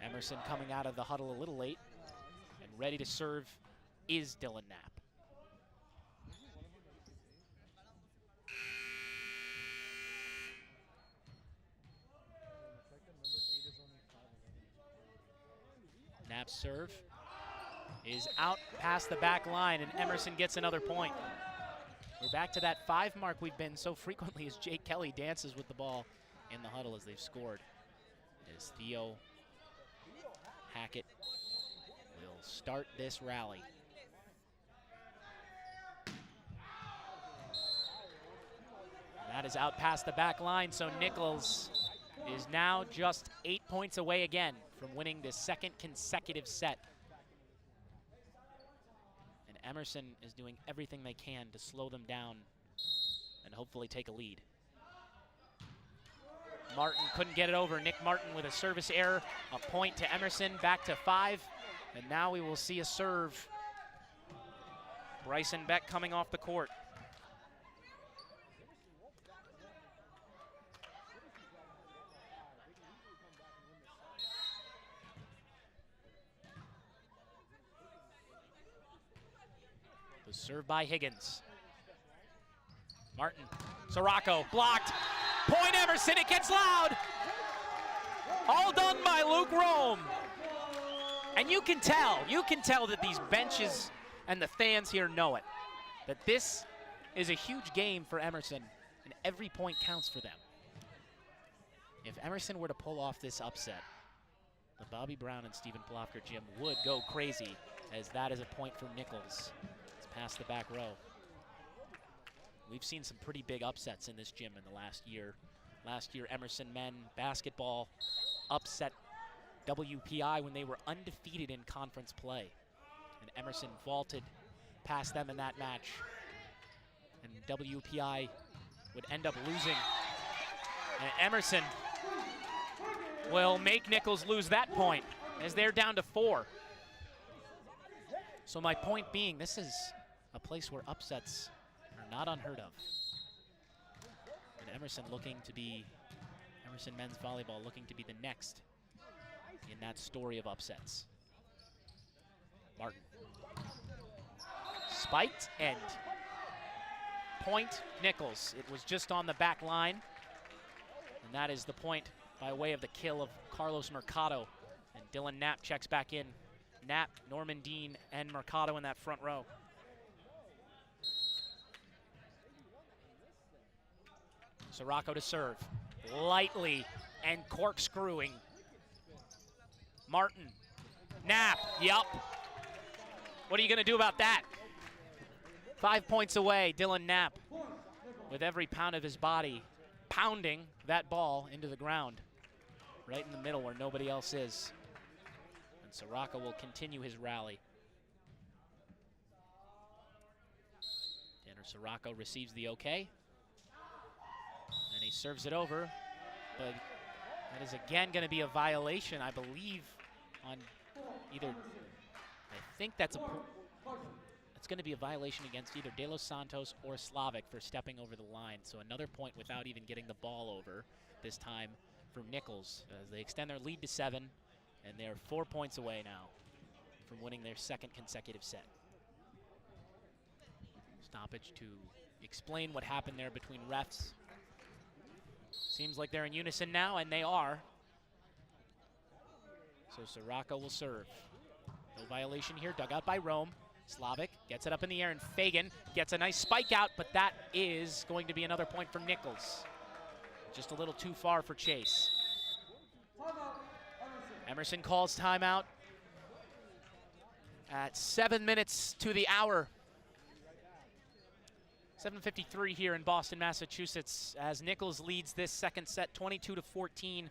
Emerson coming out of the huddle a little late, and ready to serve is Dylan Knapp. Knapp's serve is out past the back line, and Emerson gets another point. We're back to that 5 mark we've been so frequently as Jake Kelly dances with the ball in the huddle as they've scored. As Theo Hackett will start this rally. That is out past the back line, so Nichols is now just 8 points away again from winning this 2nd consecutive set. And Emerson is doing everything they can to slow them down and hopefully take a lead. Martin couldn't get it over. Nick Martin with a service error. A point to Emerson, back to 5. And now we will see a serve. Bryson Beck coming off the court. The serve by Higgins. Martin, Sirocco, blocked. Point Emerson, it gets loud. All done by Luke Rome. And you can tell that these benches and the fans here know it, that this is a huge game for Emerson, and every point counts for them. If Emerson were to pull off this upset, the Bobby Brown and Stephen Plofker gym would go crazy, as that is a point for Nichols. It's past the back row. We've seen some pretty big upsets in this gym in the last year. Last year, Emerson men basketball upset WPI when they were undefeated in conference play. And Emerson vaulted past them in that match. And WPI would end up losing. And Emerson will make Nichols lose that point, as they're down to 4. So my point being, this is a place where upsets are not unheard of. And Emerson men's volleyball looking to be the next in that story of upsets. Martin. Spiked and point Nichols. It was just on the back line. And that is the point by way of the kill of Carlos Mercado. And Dylan Knapp checks back in. Knapp, Norman Dean, and Mercado in that front row. Sirocco to serve. Lightly and corkscrewing. Martin. Knapp. Yup. What are you going to do about that? 5 points away, Dylan Knapp, with every pound of his body pounding that ball into the ground, right in the middle where nobody else is. And Sirocco will continue his rally. Tanner Sirocco receives the okay. And he serves it over, but that is again going to be a violation, I believe, on either, I think that's it's going to be a violation against either De Los Santos or Slavic for stepping over the line. So another point without even getting the ball over, this time from Nichols, as they extend their lead to 7, and they're 4 points away now from winning their 2nd consecutive set. Stoppage to explain what happened there between refs. Seems like they're in unison now, and they are. So Sirocco will serve. No violation here, dug out by Rome. Slavic gets it up in the air, and Fagan gets a nice spike out, but that is going to be another point for Nichols. Just a little too far for Chase. Emerson calls timeout at 7 minutes to the hour. 7:53 here in Boston, Massachusetts, as Nichols leads this second set 22-14.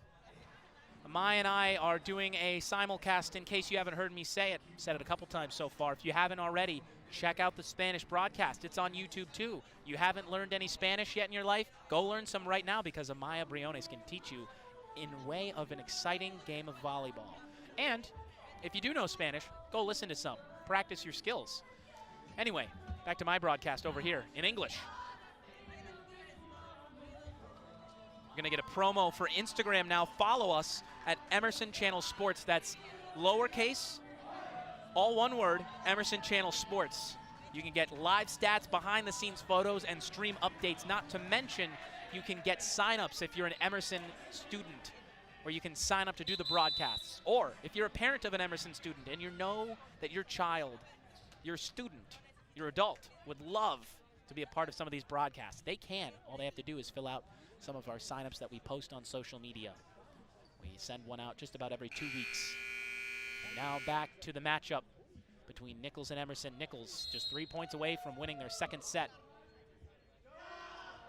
A Maya and I are doing a simulcast in case you haven't heard me say it. Said it a couple times so far. If you haven't already, check out the Spanish broadcast. It's on YouTube too. You haven't learned any Spanish yet in your life? Go learn some right now because Amaya Briones can teach you in way of an exciting game of volleyball. And if you do know Spanish, go listen to some. Practice your skills. Anyway, back to my broadcast over here in English. We're going to get a promo for Instagram now. Follow us at Emerson Channel Sports. That's lowercase, all one word, Emerson Channel Sports. You can get live stats, behind-the-scenes photos, and stream updates. Not to mention, you can get sign-ups if you're an Emerson student, where you can sign up to do the broadcasts. Or if you're a parent of an Emerson student and you know that your child, your student, your adult would love to be a part of some of these broadcasts, they can. All they have to do is fill out some of our signups that we post on social media. We send one out just about every 2 weeks. And now back to the matchup between Nichols and Emerson. Nichols just 3 points away from winning their second set.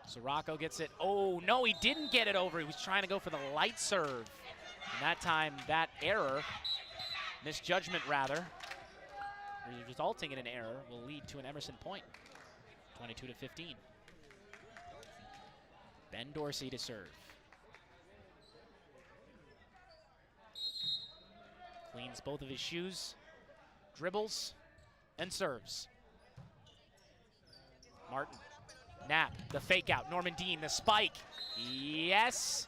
Sirocco gets it. Oh, no, he didn't get it over. He was trying to go for the light serve. And that time, that error, misjudgment rather, resulting in an error, will lead to an Emerson point. 22-15. Ben Dorsey to serve. Cleans both of his shoes, dribbles, and serves. Martin, Knapp, the fake out. Norman Dean, the spike. Yes.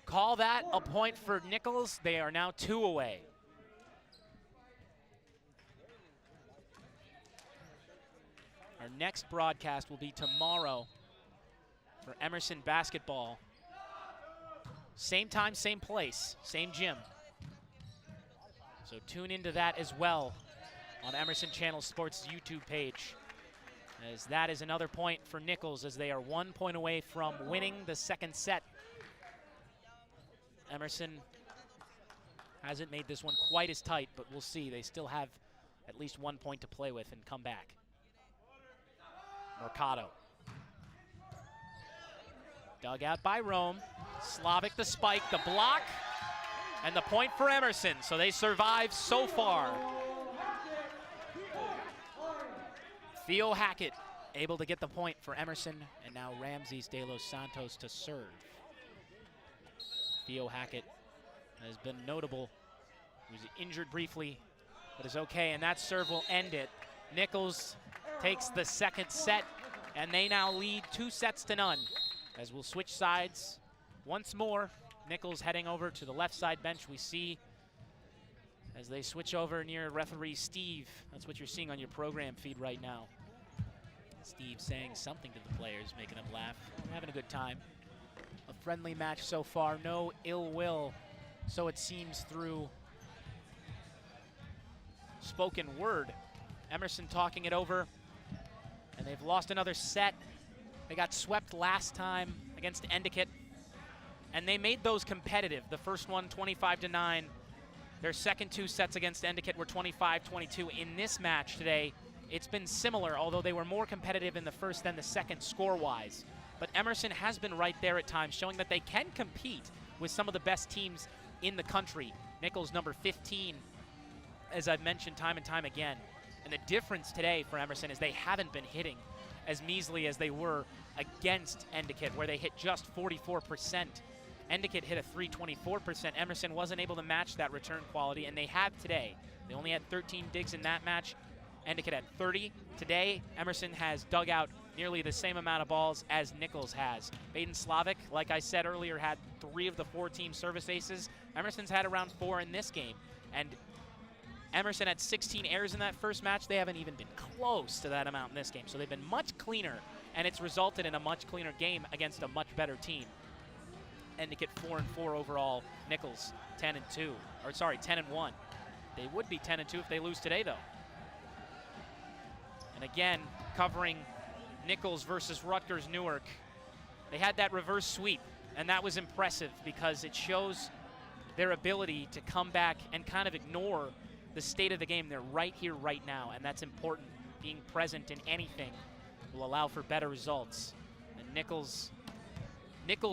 Call that a point for Nichols. They are now 2 away. Our next broadcast will be tomorrow for Emerson basketball. Same time, same place, same gym. So tune into that as well on Emerson Channel Sports YouTube page, as that is another point for Nichols as they are 1 point away from winning the second set. Emerson hasn't made this one quite as tight, but we'll see. They still have at least 1 point to play with and come back. Mercado. Dug out by Rome. Slavic the spike, the block, and the point for Emerson. So they survive so far. Theo Hackett able to get the point for Emerson, and now Ramses de los Santos to serve. Theo Hackett has been notable. He was injured briefly, but is okay, and that serve will end it. Nichols takes the second set, and they now lead 2-0. As we'll switch sides once more. Nichols heading over to the left side bench. We see as they switch over near referee Steve. That's what you're seeing on your program feed right now. Steve saying something to the players, making them laugh. We're having a good time. A friendly match so far, no ill will, so it seems, through spoken word. Emerson talking it over, and they've lost another set. They got swept last time against Endicott, and they made those competitive. The first one, 25-9. Their second 2 sets against Endicott were 25-22. In this match today, it's been similar, although they were more competitive in the first than the second score-wise. But Emerson has been right there at times, showing that they can compete with some of the best teams in the country. Nichols, number 15, as I've mentioned time and time again. And the difference today for Emerson is they haven't been hitting as measly as they were against Endicott, where they hit just 44%. Endicott hit a 324%. Emerson wasn't able to match that return quality, and they have today. They only had 13 digs in that match. Endicott had 30. Today, Emerson has dug out nearly the same amount of balls as Nichols has. Baden Slavic, like I said earlier, had 3 of the 4 team service aces. Emerson's had around 4 in this game. And Emerson had 16 errors in that first match. They haven't even been close to that amount in this game. So they've been much cleaner, and it's resulted in a much cleaner game against a much better team. Endicott 4-4 overall. Nichols 10-2, or sorry, 10-1. They would be 10-2 if they lose today, though. And again, covering Nichols versus Rutgers Newark. They had that reverse sweep, and that was impressive because it shows their ability to come back and kind of ignore the state of the game. They're right here, right now, and that's important. Being present in anything will allow for better results. And Nichols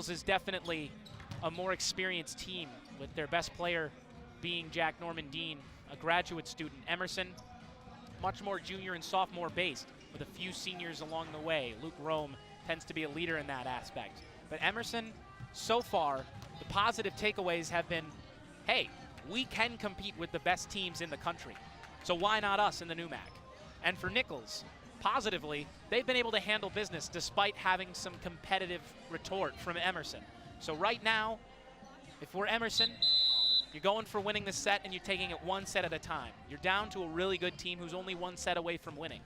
is definitely a more experienced team with their best player being Jack Norman-Dean, a graduate student. Emerson, much more junior and sophomore based with a few seniors along the way. Luke Rome tends to be a leader in that aspect. But Emerson, so far, the positive takeaways have been, hey, we can compete with the best teams in the country. So why not us in the NEWMAC? And for Nichols, positively, they've been able to handle business despite having some competitive retort from Emerson. So right now, if we're Emerson, you're going for winning the set and you're taking it one set at a time. You're down to a really good team who's only one set away from winning.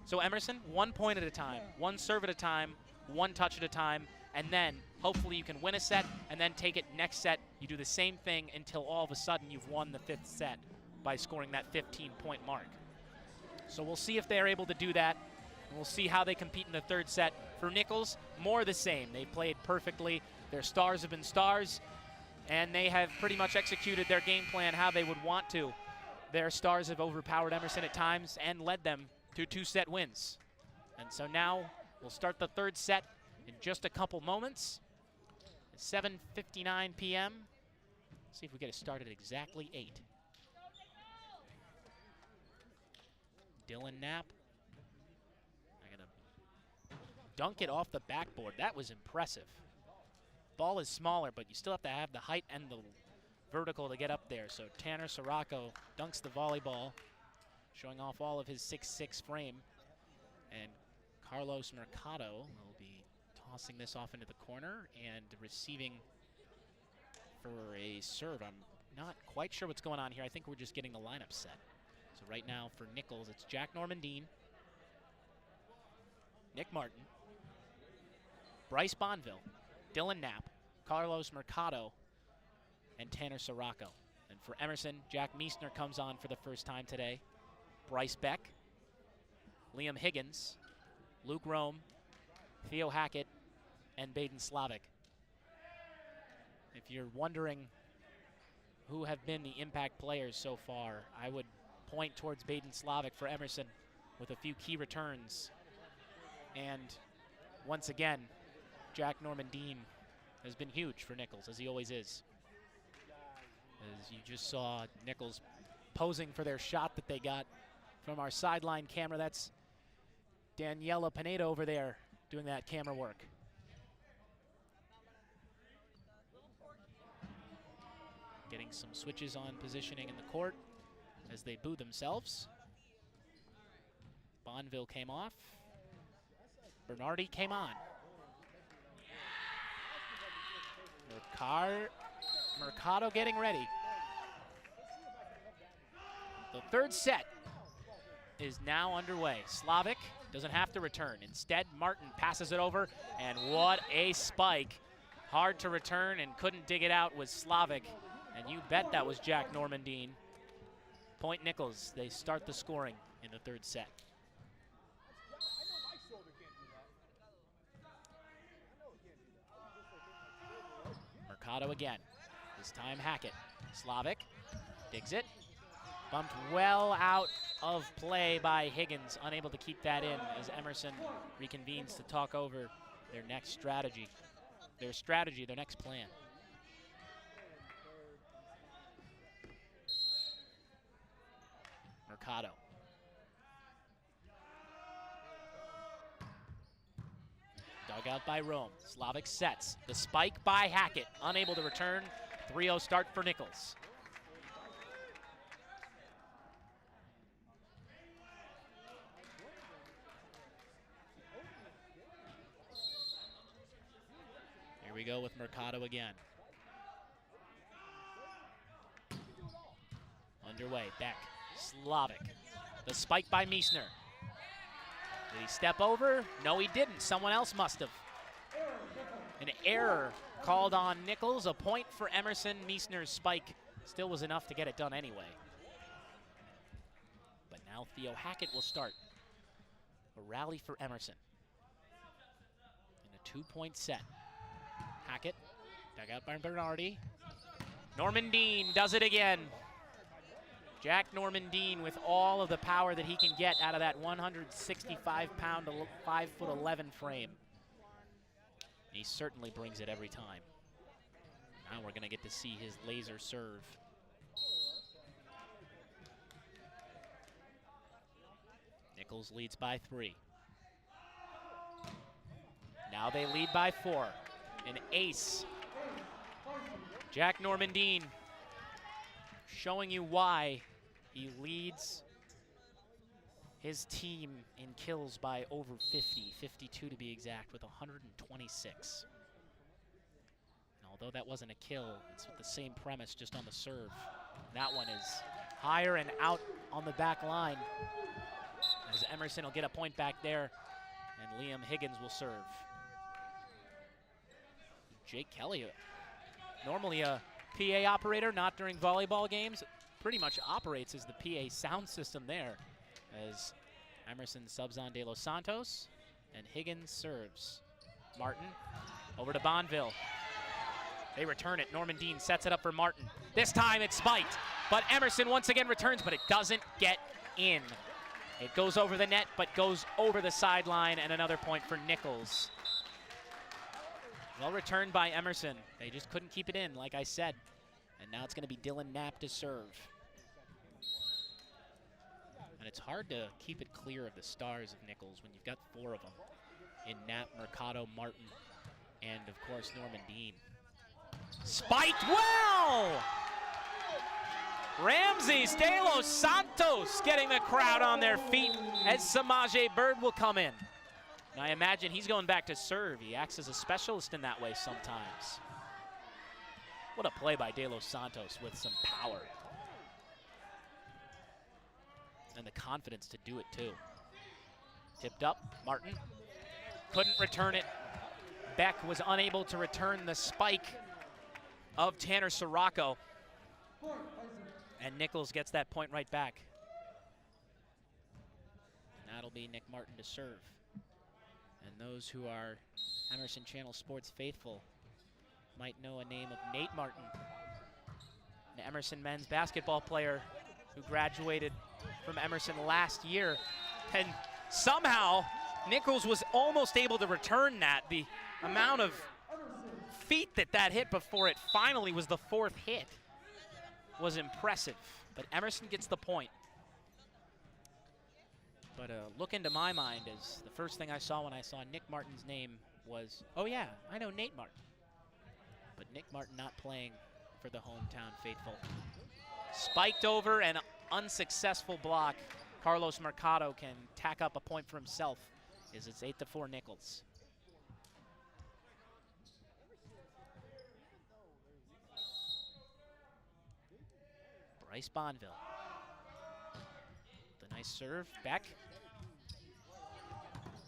So Emerson, 1 point at a time, one serve at a time, one touch at a time, and then hopefully you can win a set and then take it next set. You do the same thing until all of a sudden you've won the 5th set by scoring that 15-point mark. So we'll see if they're able to do that. And we'll see how they compete in the 3rd set. For Nichols, more the same. They played perfectly. Their stars have been stars, and they have pretty much executed their game plan how they would want to. Their stars have overpowered Emerson at times and led them to 2-set wins. And so now we'll start the 3rd set in just a couple moments. At 7:59 p.m. See if we get it started at exactly 8. Dylan Knapp. I gotta dunk it off the backboard. That was impressive. Ball is smaller, but you still have to have the height and the vertical to get up there. So Tanner Sirocco dunks the volleyball, showing off all of his 6'6" frame. And Carlos Mercado will be tossing this off into the corner and receiving for a serve. I'm not quite sure what's going on here. I think we're just getting the lineup set. So right now for Nichols, it's Jack Norman-Dean, Nick Martin, Bryce Bonville, Dylan Knapp, Carlos Mercado, and Tanner Sirocco. And for Emerson, Jack Meisner comes on for the first time today. Bryce Beck, Liam Higgins, Luke Rome, Theo Hackett, and Baden Slavic. If you're wondering who have been the impact players so far, I would point towards Baden Slavic for Emerson with a few key returns. And once again, Jack Norman-Dean has been huge for Nichols, as he always is. As you just saw Nichols posing for their shot that they got from our sideline camera. That's Daniella Pineda over there doing that camera work. Getting some switches on positioning in the court as they boo themselves. Bonville came off. Bernardi came on. Mercado getting ready. The 3rd set is now underway. Slavic doesn't have to return. Instead, Martin passes it over, and what a spike. Hard to return and couldn't dig it out was Slavic, and you bet that was Jack Norman-Dean. Point Nichols, they start the scoring in the 3rd set. Mercado again, this time Hackett. Slavic digs it, bumped well out of play by Higgins, unable to keep that in as Emerson reconvenes to talk over their next strategy. Their next plan. Mercado. Dug out by Rome. Slavic sets. The spike by Hackett. Unable to return. 3-0 start for Nichols. Here we go with Mercado again. Underway. Beck. Slavic. The spike by Meisner. Did he step over? No, he didn't. Someone else must have. An error called on Nichols. A point for Emerson. Meisner's spike still was enough to get it done anyway. But now Theo Hackett will start. A rally for Emerson. In a 2-point set. Hackett, dug out by Bernardi. Norman-Dean does it again. Jack Norman-Dean with all of the power that he can get out of that 165-pound, 5'11" frame. He certainly brings it every time. Now we're going to get to see his laser serve. Nichols leads by 3. Now they lead by 4. An ace. Jack Normandine showing you why he leads his team in kills by over 50, 52 to be exact, with 126. And although that wasn't a kill, it's with the same premise, just on the serve. That one is higher and out on the back line, as Emerson will get a point back there, and Liam Higgins will serve. Jake Kelly, normally a PA operator, not during volleyball games, pretty much operates as the PA sound system there, as Emerson subs on De Los Santos, and Higgins serves. Martin over to Bonville. They return it. Normandine sets it up for Martin. This time it's spiked, but Emerson once again returns, but it doesn't get in. It goes over the net, but goes over the sideline, and another point for Nichols. Well returned by Emerson. They just couldn't keep it in, like I said. And now it's going to be Dylan Knapp to serve. And it's hard to keep it clear of the stars of Nichols when you've got 4 of them in Knapp, Mercado, Martin, and of course Normandine. Spiked well! Ramses De Los Santos getting the crowd on their feet as Samaje Bird will come in. And I imagine he's going back to serve. He acts as a specialist in that way sometimes. What a play by De Los Santos with some power. And the confidence to do it too. Tipped up, Martin couldn't return it. Beck was unable to return the spike of Tanner Sirocco. And Nichols gets that point right back. And that'll be Nick Martin to serve. And those who are Emerson Channel Sports faithful might know a name of Nate Martin, an Emerson men's basketball player who graduated from Emerson last year. And somehow Nichols was almost able to return that. The amount of feet that hit before it finally was the 4th hit was impressive. But Emerson gets the point. But look into my mind as the first thing I saw when I saw Nick Martin's name was, oh yeah, I know Nate Martin. But Nick Martin not playing for the hometown faithful. Spiked over and unsuccessful block. Carlos Mercado can tack up a point for himself as it's 8-4 Nichols. Bryce Bonville. The nice serve, Beck.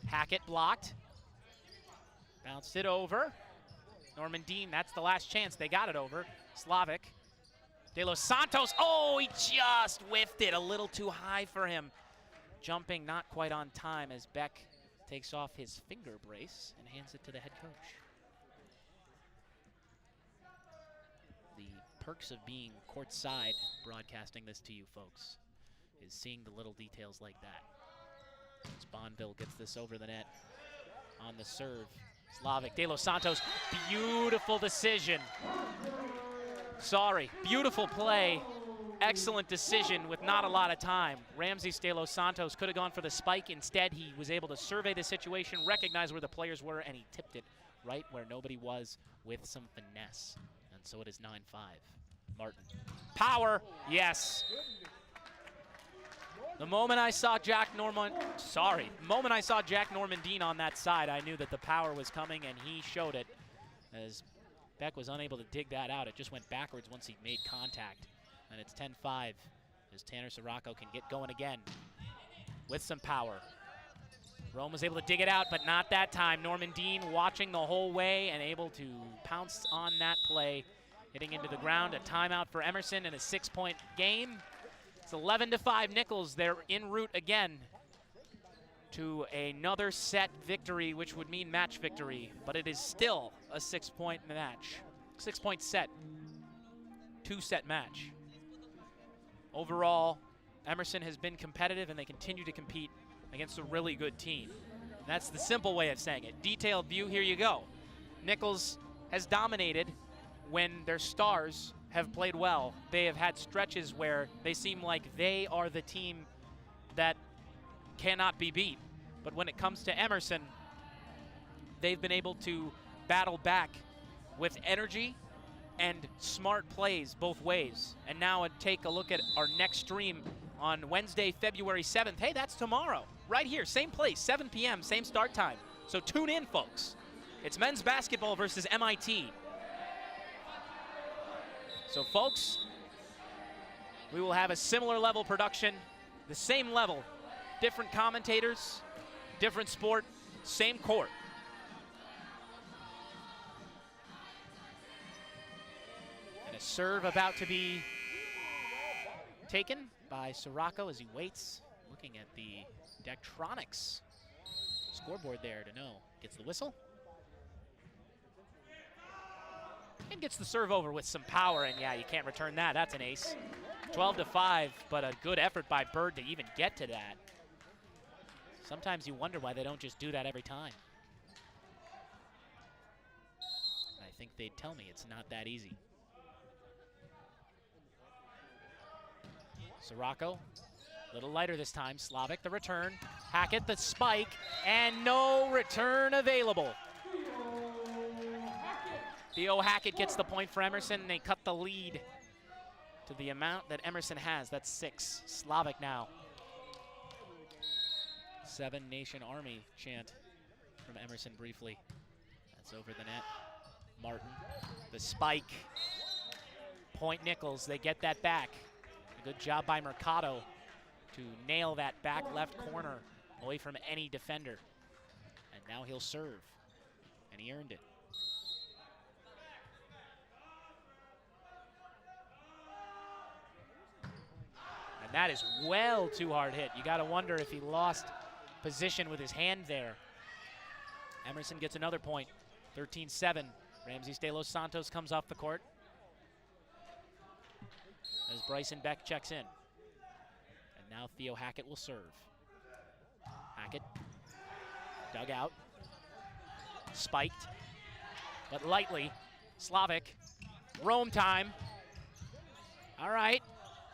Hackett blocked. Bounced it over. Normandine, that's the last chance. They got it over. Slavic. De Los Santos, oh, he just whiffed it a little too high for him. Jumping not quite on time as Beck takes off his finger brace and hands it to the head coach. The perks of being courtside broadcasting this to you folks is seeing the little details like that. As Bonville gets this over the net on the serve. Slavic, De Los Santos, beautiful decision. Sorry, beautiful play. Excellent decision with not a lot of time. Ramses De Los Santos could have gone for the spike. Instead, he was able to survey the situation, recognize where the players were, and he tipped it right where nobody was with some finesse. And so it is 9-5. Martin. Power, yes. The moment I saw Jack Normandine on that side, I knew that the power was coming, and he showed it. As Beck was unable to dig that out, it just went backwards once he made contact. And it's 10-5 as Tanner Sirocco can get going again with some power. Rome was able to dig it out, but not that time. Normandine watching the whole way and able to pounce on that play, hitting into the ground. A timeout for Emerson in a 6-point game. It's 11-5 Nichols. They're en route again to another set victory, which would mean match victory, but it is still a 6-point match. 6-point set, 2-set match. Overall, Emerson has been competitive and they continue to compete against a really good team. That's the simple way of saying it. Detailed view, here you go. Nichols has dominated when their stars have played well, they have had stretches where they seem like they are the team that cannot be beat. But when it comes to Emerson, they've been able to battle back with energy and smart plays both ways. And now take a look at our next stream on Wednesday, February 7th. Hey, that's tomorrow, right here, same place, 7 p.m., same start time. So tune in, folks. It's men's basketball versus MIT. So, folks, we will have a similar level production, the same level, different commentators, different sport, same court. And a serve about to be taken by Sirocco as he waits, looking at the Daktronics scoreboard there to know. Gets the whistle. And gets the serve over with some power, and yeah, you can't return that. That's an ace. 12-5, but a good effort by Bird to even get to that. Sometimes you wonder why they don't just do that every time. I think they'd tell me it's not that easy. Sirocco, a little lighter this time. Slavic, the return. Hackett, the spike, and no return available. Theo Hackett gets the point for Emerson, and they cut the lead to the amount that Emerson has. That's 6. Slavic now. 7 Nation Army chant from Emerson briefly. That's over the net. Martin, the spike. Point Nichols, they get that back. A good job by Mercado to nail that back left corner away from any defender. And now he'll serve, and he earned it. And that is well too hard hit. You gotta wonder if he lost position with his hand there. Emerson gets another point, 13-7. Ramses de los Santos comes off the court as Bryson Beck checks in. And now Theo Hackett will serve. Hackett, dug out, spiked, but lightly. Slavic, Rome time. All right.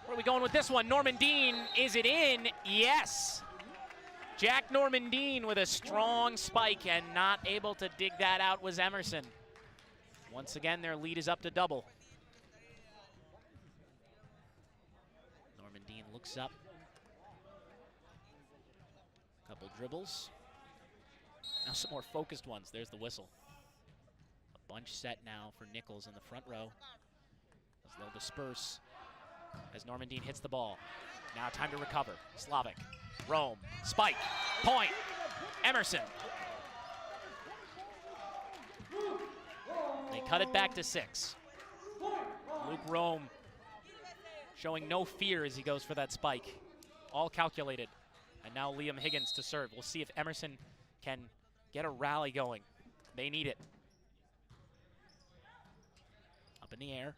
Where are we going with this one? Norman Dean, is it in? Yes. Jack Norman Dean with a strong spike, and not able to dig that out was Emerson. Once again, their lead is up to double. Norman Dean looks up. Couple dribbles. Now some more focused ones. There's the whistle. A bunch set now for Nichols in the front row as they'll disperse as Norman Dean hits the ball. Now time to recover. Slavic, Rome, spike, point, Emerson. They cut it back to 6. Luke Rome showing no fear as he goes for that spike. All calculated. And now Liam Higgins to serve. We'll see if Emerson can get a rally going. They need it. Up in the air,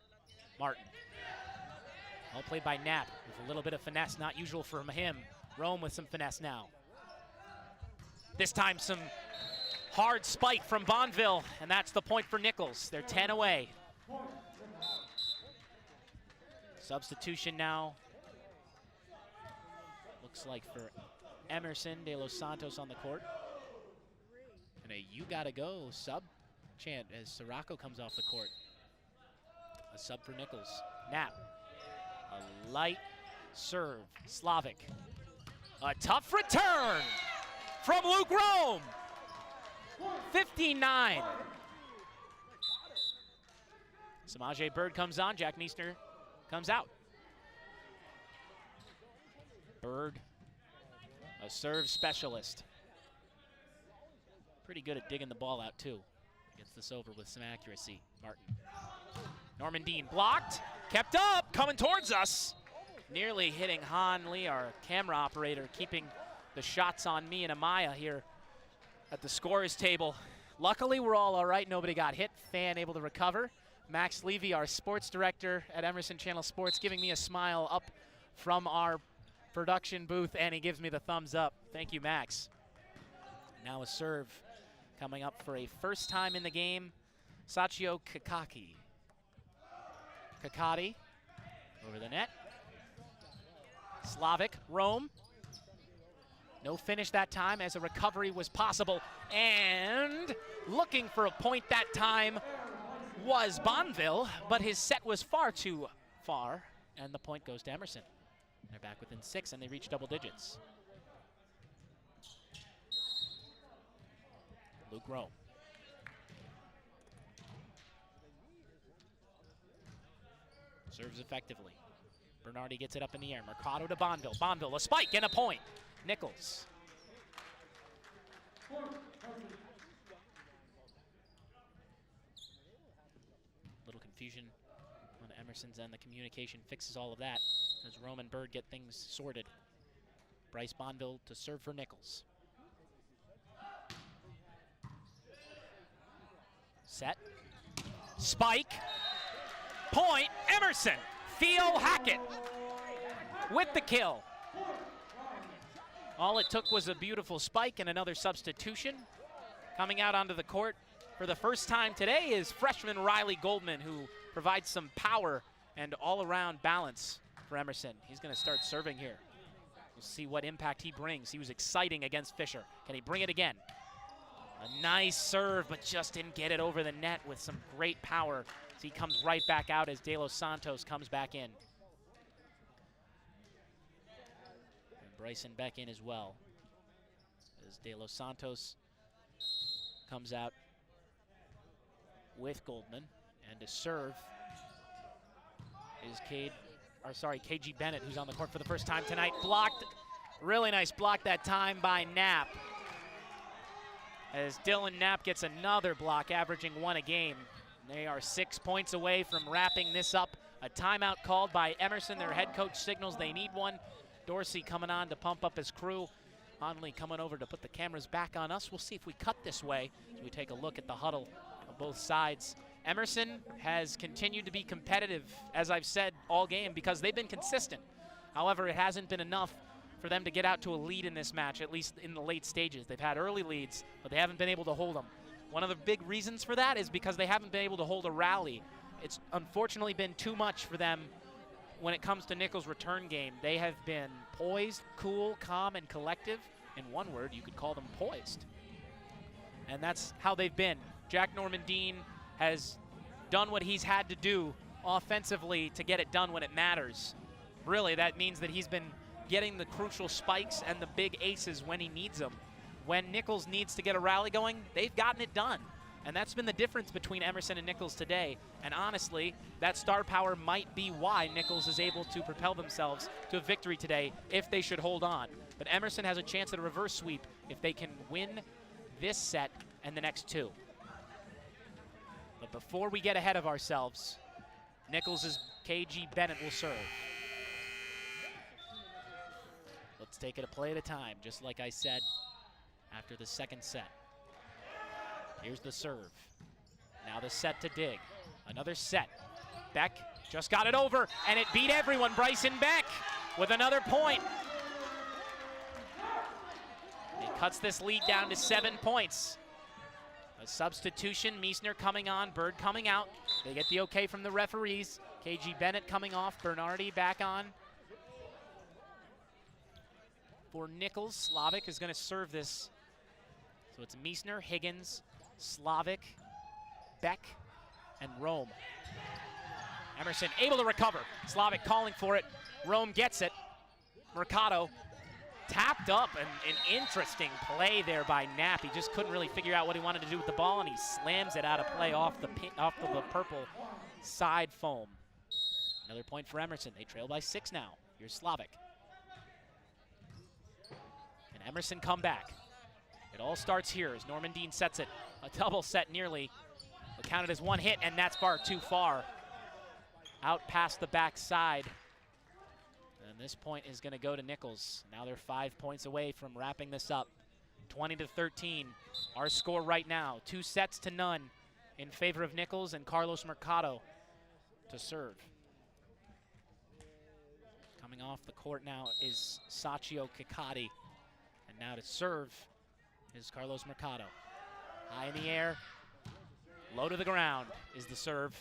Martin. All played by Nat with a little bit of finesse, not usual for him. Rome with some finesse now. This time some hard spike from Bonneville, and that's the point for Nichols. They're 10 away. Substitution now. Looks like for Emerson, De Los Santos on the court. And a "you gotta go" sub chant as Sirocco comes off the court. A sub for Nichols. Nap. A light serve. Slavic. A tough return from Luke Rome. 59. Samaje Bird comes on. Jack Meisner comes out. Bird, a serve specialist. Pretty good at digging the ball out, too. Gets this over with some accuracy. Martin. Norman Dean blocked, kept up, coming towards us. Nearly hitting Han Lee, our camera operator, keeping the shots on me and Amaya here at the scorer's table. Luckily, we're all right. Nobody got hit. Fan able to recover. Max Levy, our sports director at Emerson Channel Sports, giving me a smile up from our production booth, and he gives me the thumbs up. Thank you, Max. Now a serve coming up for a first time in the game. Sachio Kakaki Kakati over the net. Slavic, Rome. No finish that time as a recovery was possible. And looking for a point that time was Bonville, but his set was far too far, and the point goes to Emerson. They're back within 6, and they reach double digits. Luke Rome. Serves effectively. Bernardi gets it up in the air. Mercado to Bonville. Bonville, a spike and a point. Nichols. Little confusion on Emerson's end. The communication fixes all of that as Rome and Bird get things sorted. Bryce Bonville to serve for Nichols. Set. Spike. Point. Emerson. Theo Hackett with the kill. All it took was a beautiful spike and another substitution. Coming out onto the court for the first time today is freshman Riley Goldman, who provides some power and all-around balance for Emerson. He's going to start serving here. We'll see what impact he brings. He was exciting against Fisher. Can he bring it again? A nice serve, but just didn't get it over the net with some great power. So he comes right back out as De Los Santos comes back in. And Bryson back in as well. As De Los Santos comes out with Goldman. And to serve is KG Bennett, who's on the court for the first time tonight. Blocked, really nice block that time by Knapp. As Dylan Knapp gets another block, averaging 1 a game. They are 6 points away from wrapping this up. A timeout called by Emerson. Their head coach signals they need one. Dorsey coming on to pump up his crew. Conley coming over to put the cameras back on us. We'll see if we cut this way as we take a look at the huddle on both sides. Emerson has continued to be competitive, as I've said, all game because they've been consistent. However, it hasn't been enough for them to get out to a lead in this match, at least in the late stages. They've had early leads, but they haven't been able to hold them. One of the big reasons for that is because they haven't been able to hold a rally. It's unfortunately been too much for them when it comes to Nichols' return game. They have been poised, cool, calm, and collective. In one word, you could call them poised. And that's how they've been. Jack Normandine has done what he's had to do offensively to get it done when it matters. Really, that means that he's been getting the crucial spikes and the big aces when he needs them. When Nichols needs to get a rally going, they've gotten it done. And that's been the difference between Emerson and Nichols today. And honestly, that star power might be why Nichols is able to propel themselves to a victory today if they should hold on. But Emerson has a chance at a reverse sweep if they can win this set and the next 2. But before we get ahead of ourselves, Nichols' KG Bennett will serve. Let's take it a play at a time, just like I said after the second set. Here's the serve. Now the set to Dig. Another set. Beck just got it over, and it beat everyone. Bryson Beck with another point. It cuts this lead down to 7 points. A substitution, Meisner coming on, Bird coming out. They get the okay from the referees. KG Bennett coming off, Bernardi back on. For Nichols, Slavic is going to serve this. So it's Meisner, Higgins, Slavic, Beck, and Rome. Emerson able to recover. Slavic calling for it. Rome gets it. Mercado tapped up, and an interesting play there by Knapp. He just couldn't really figure out what he wanted to do with the ball, and he slams it out of play off the purple side foam. Another point for Emerson. They trail by 6 now. Here's Slavic. And Emerson come back. It all starts here as Normandine sets it. A double set nearly. But counted as 1 hit, and that's far too far. Out past the back side. And this point is going to go to Nichols. Now they're 5 points away from wrapping this up. 20-13. Our score right now. 2 sets to none in favor of Nichols, and Carlos Mercado to serve. Coming off the court now is Sachio Kakati. And now to serve is Carlos Mercado. High in the air, low to the ground is the serve.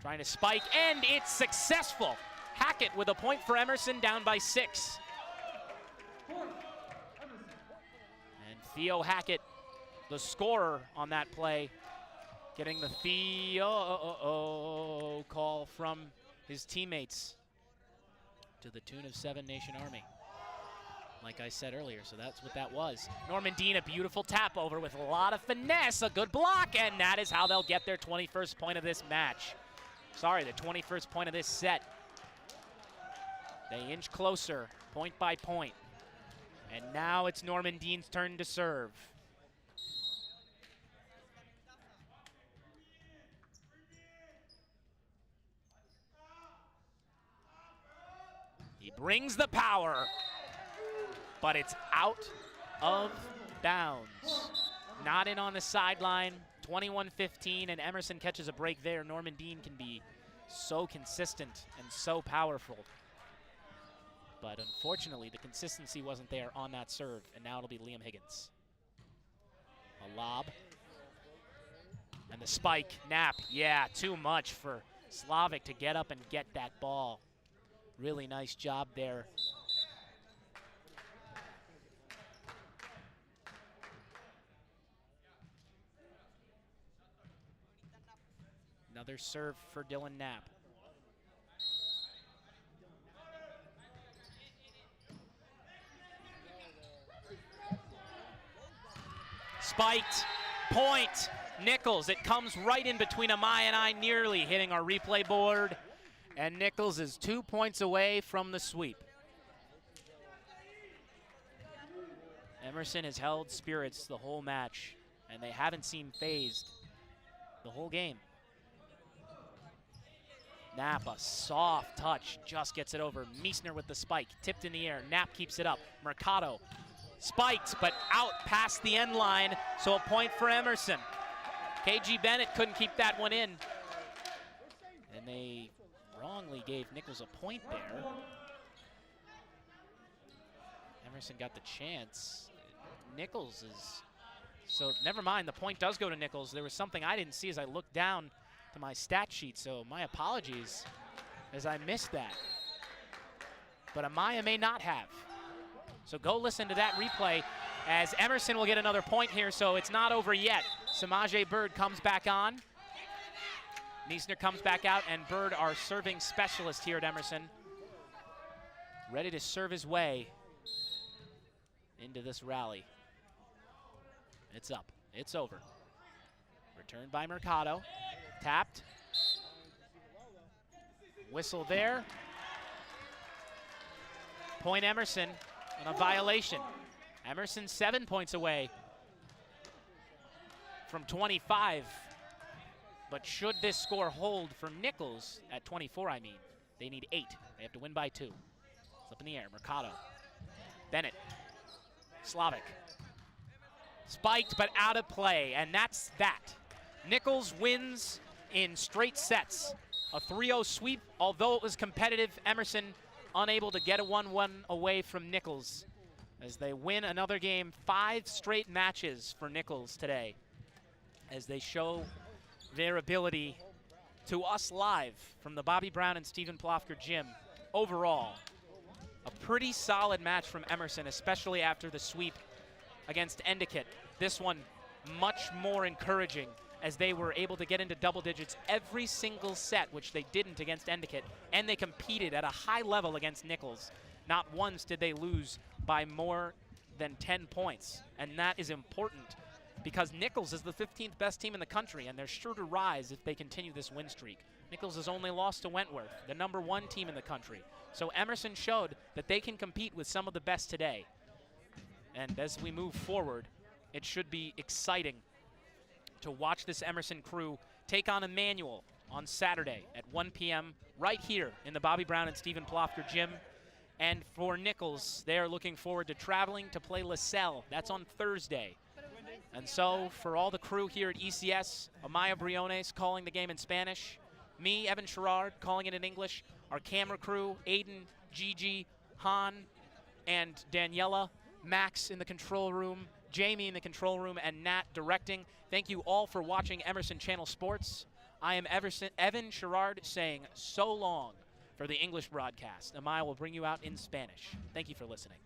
Trying to spike, and it's successful. Hackett with a point for Emerson, down by 6. And Theo Hackett, the scorer on that play, getting the Theo call from his teammates to the tune of 7 Nation Army. Like I said earlier, so that's what that was. Norman Dean, a beautiful tap over with a lot of finesse, a good block, and that is how they'll get their 21st point of this match. Sorry, the 21st point of this set. They inch closer, point by point. And now it's Norman Dean's turn to serve. He brings the power, but it's out of bounds. Not in on the sideline, 21-15, and Emerson catches a break there. Norman Dean can be so consistent and so powerful. But unfortunately, the consistency wasn't there on that serve, and now it'll be Liam Higgins. A lob. And the spike, Knapp, yeah, too much for Slavic to get up and get that ball. Really nice job there. Another serve for Dylan Knapp. Spiked, point, Nichols. It comes right in between Amaya and I, nearly hitting our replay board. And Nichols is 2 points away from the sweep. Emerson has held spirits the whole match, and they haven't seemed phased the whole game. Knapp, a soft touch, just gets it over. Meissner with the spike, tipped in the air. Knapp keeps it up. Mercado spiked, but out past the end line, so a point for Emerson. KG Bennett couldn't keep that one in. And they wrongly gave Nichols a point there. Emerson got the chance. Nichols is, so never mind, the point does go to Nichols. There was something I didn't see as I looked down to my stat sheet, so my apologies as I missed that. But Amaya may not have. So go listen to that replay as Emerson will get another point here, so it's not over yet. Samaje Bird comes back on. Meissner comes back out, and Bird, our serving specialist here at Emerson, ready to serve his way into this rally. It's up, it's over. Returned by Mercado, tapped. Whistle there. Point Emerson on a violation. Emerson 7 points away from 25. But should this score hold for Nichols at 24, I mean, they need 8. They have to win by 2. It's up in the air, Mercado. Bennett, Slavic. Spiked, but out of play, and that's that. Nichols wins in straight sets. A 3-0 sweep, although it was competitive, Emerson unable to get a 1-1 away from Nichols as they win another game. 5 straight matches for Nichols today as they show their ability to us live from the Bobby Brown and Stephen Plofker gym. Overall, a pretty solid match from Emerson, especially after the sweep against Endicott. This one much more encouraging as they were able to get into double digits every single set, which they didn't against Endicott, and they competed at a high level against Nichols. Not once did they lose by more than 10 points, and that is important because Nichols is the 15th best team in the country, and they're sure to rise if they continue this win streak. Nichols has only lost to Wentworth, the #1 team in the country. So Emerson showed that they can compete with some of the best today. And as we move forward, it should be exciting to watch this Emerson crew take on Emmanuel on Saturday at 1 p.m. right here in the Bobby Brown and Stephen Plofker gym. And for Nichols, they are looking forward to traveling to play LaSalle. That's on Thursday. And so for all the crew here at ECS, Amaya Briones calling the game in Spanish, me, Evan Sharrard, calling it in English, our camera crew, Aidan, Gigi, Han, and Daniella, Max in the control room, Jamie in the control room, and Nat directing. Thank you all for watching Emerson Channel Sports. I am Evan Sharrard saying so long for the English broadcast. Amaya will bring you out in Spanish. Thank you for listening.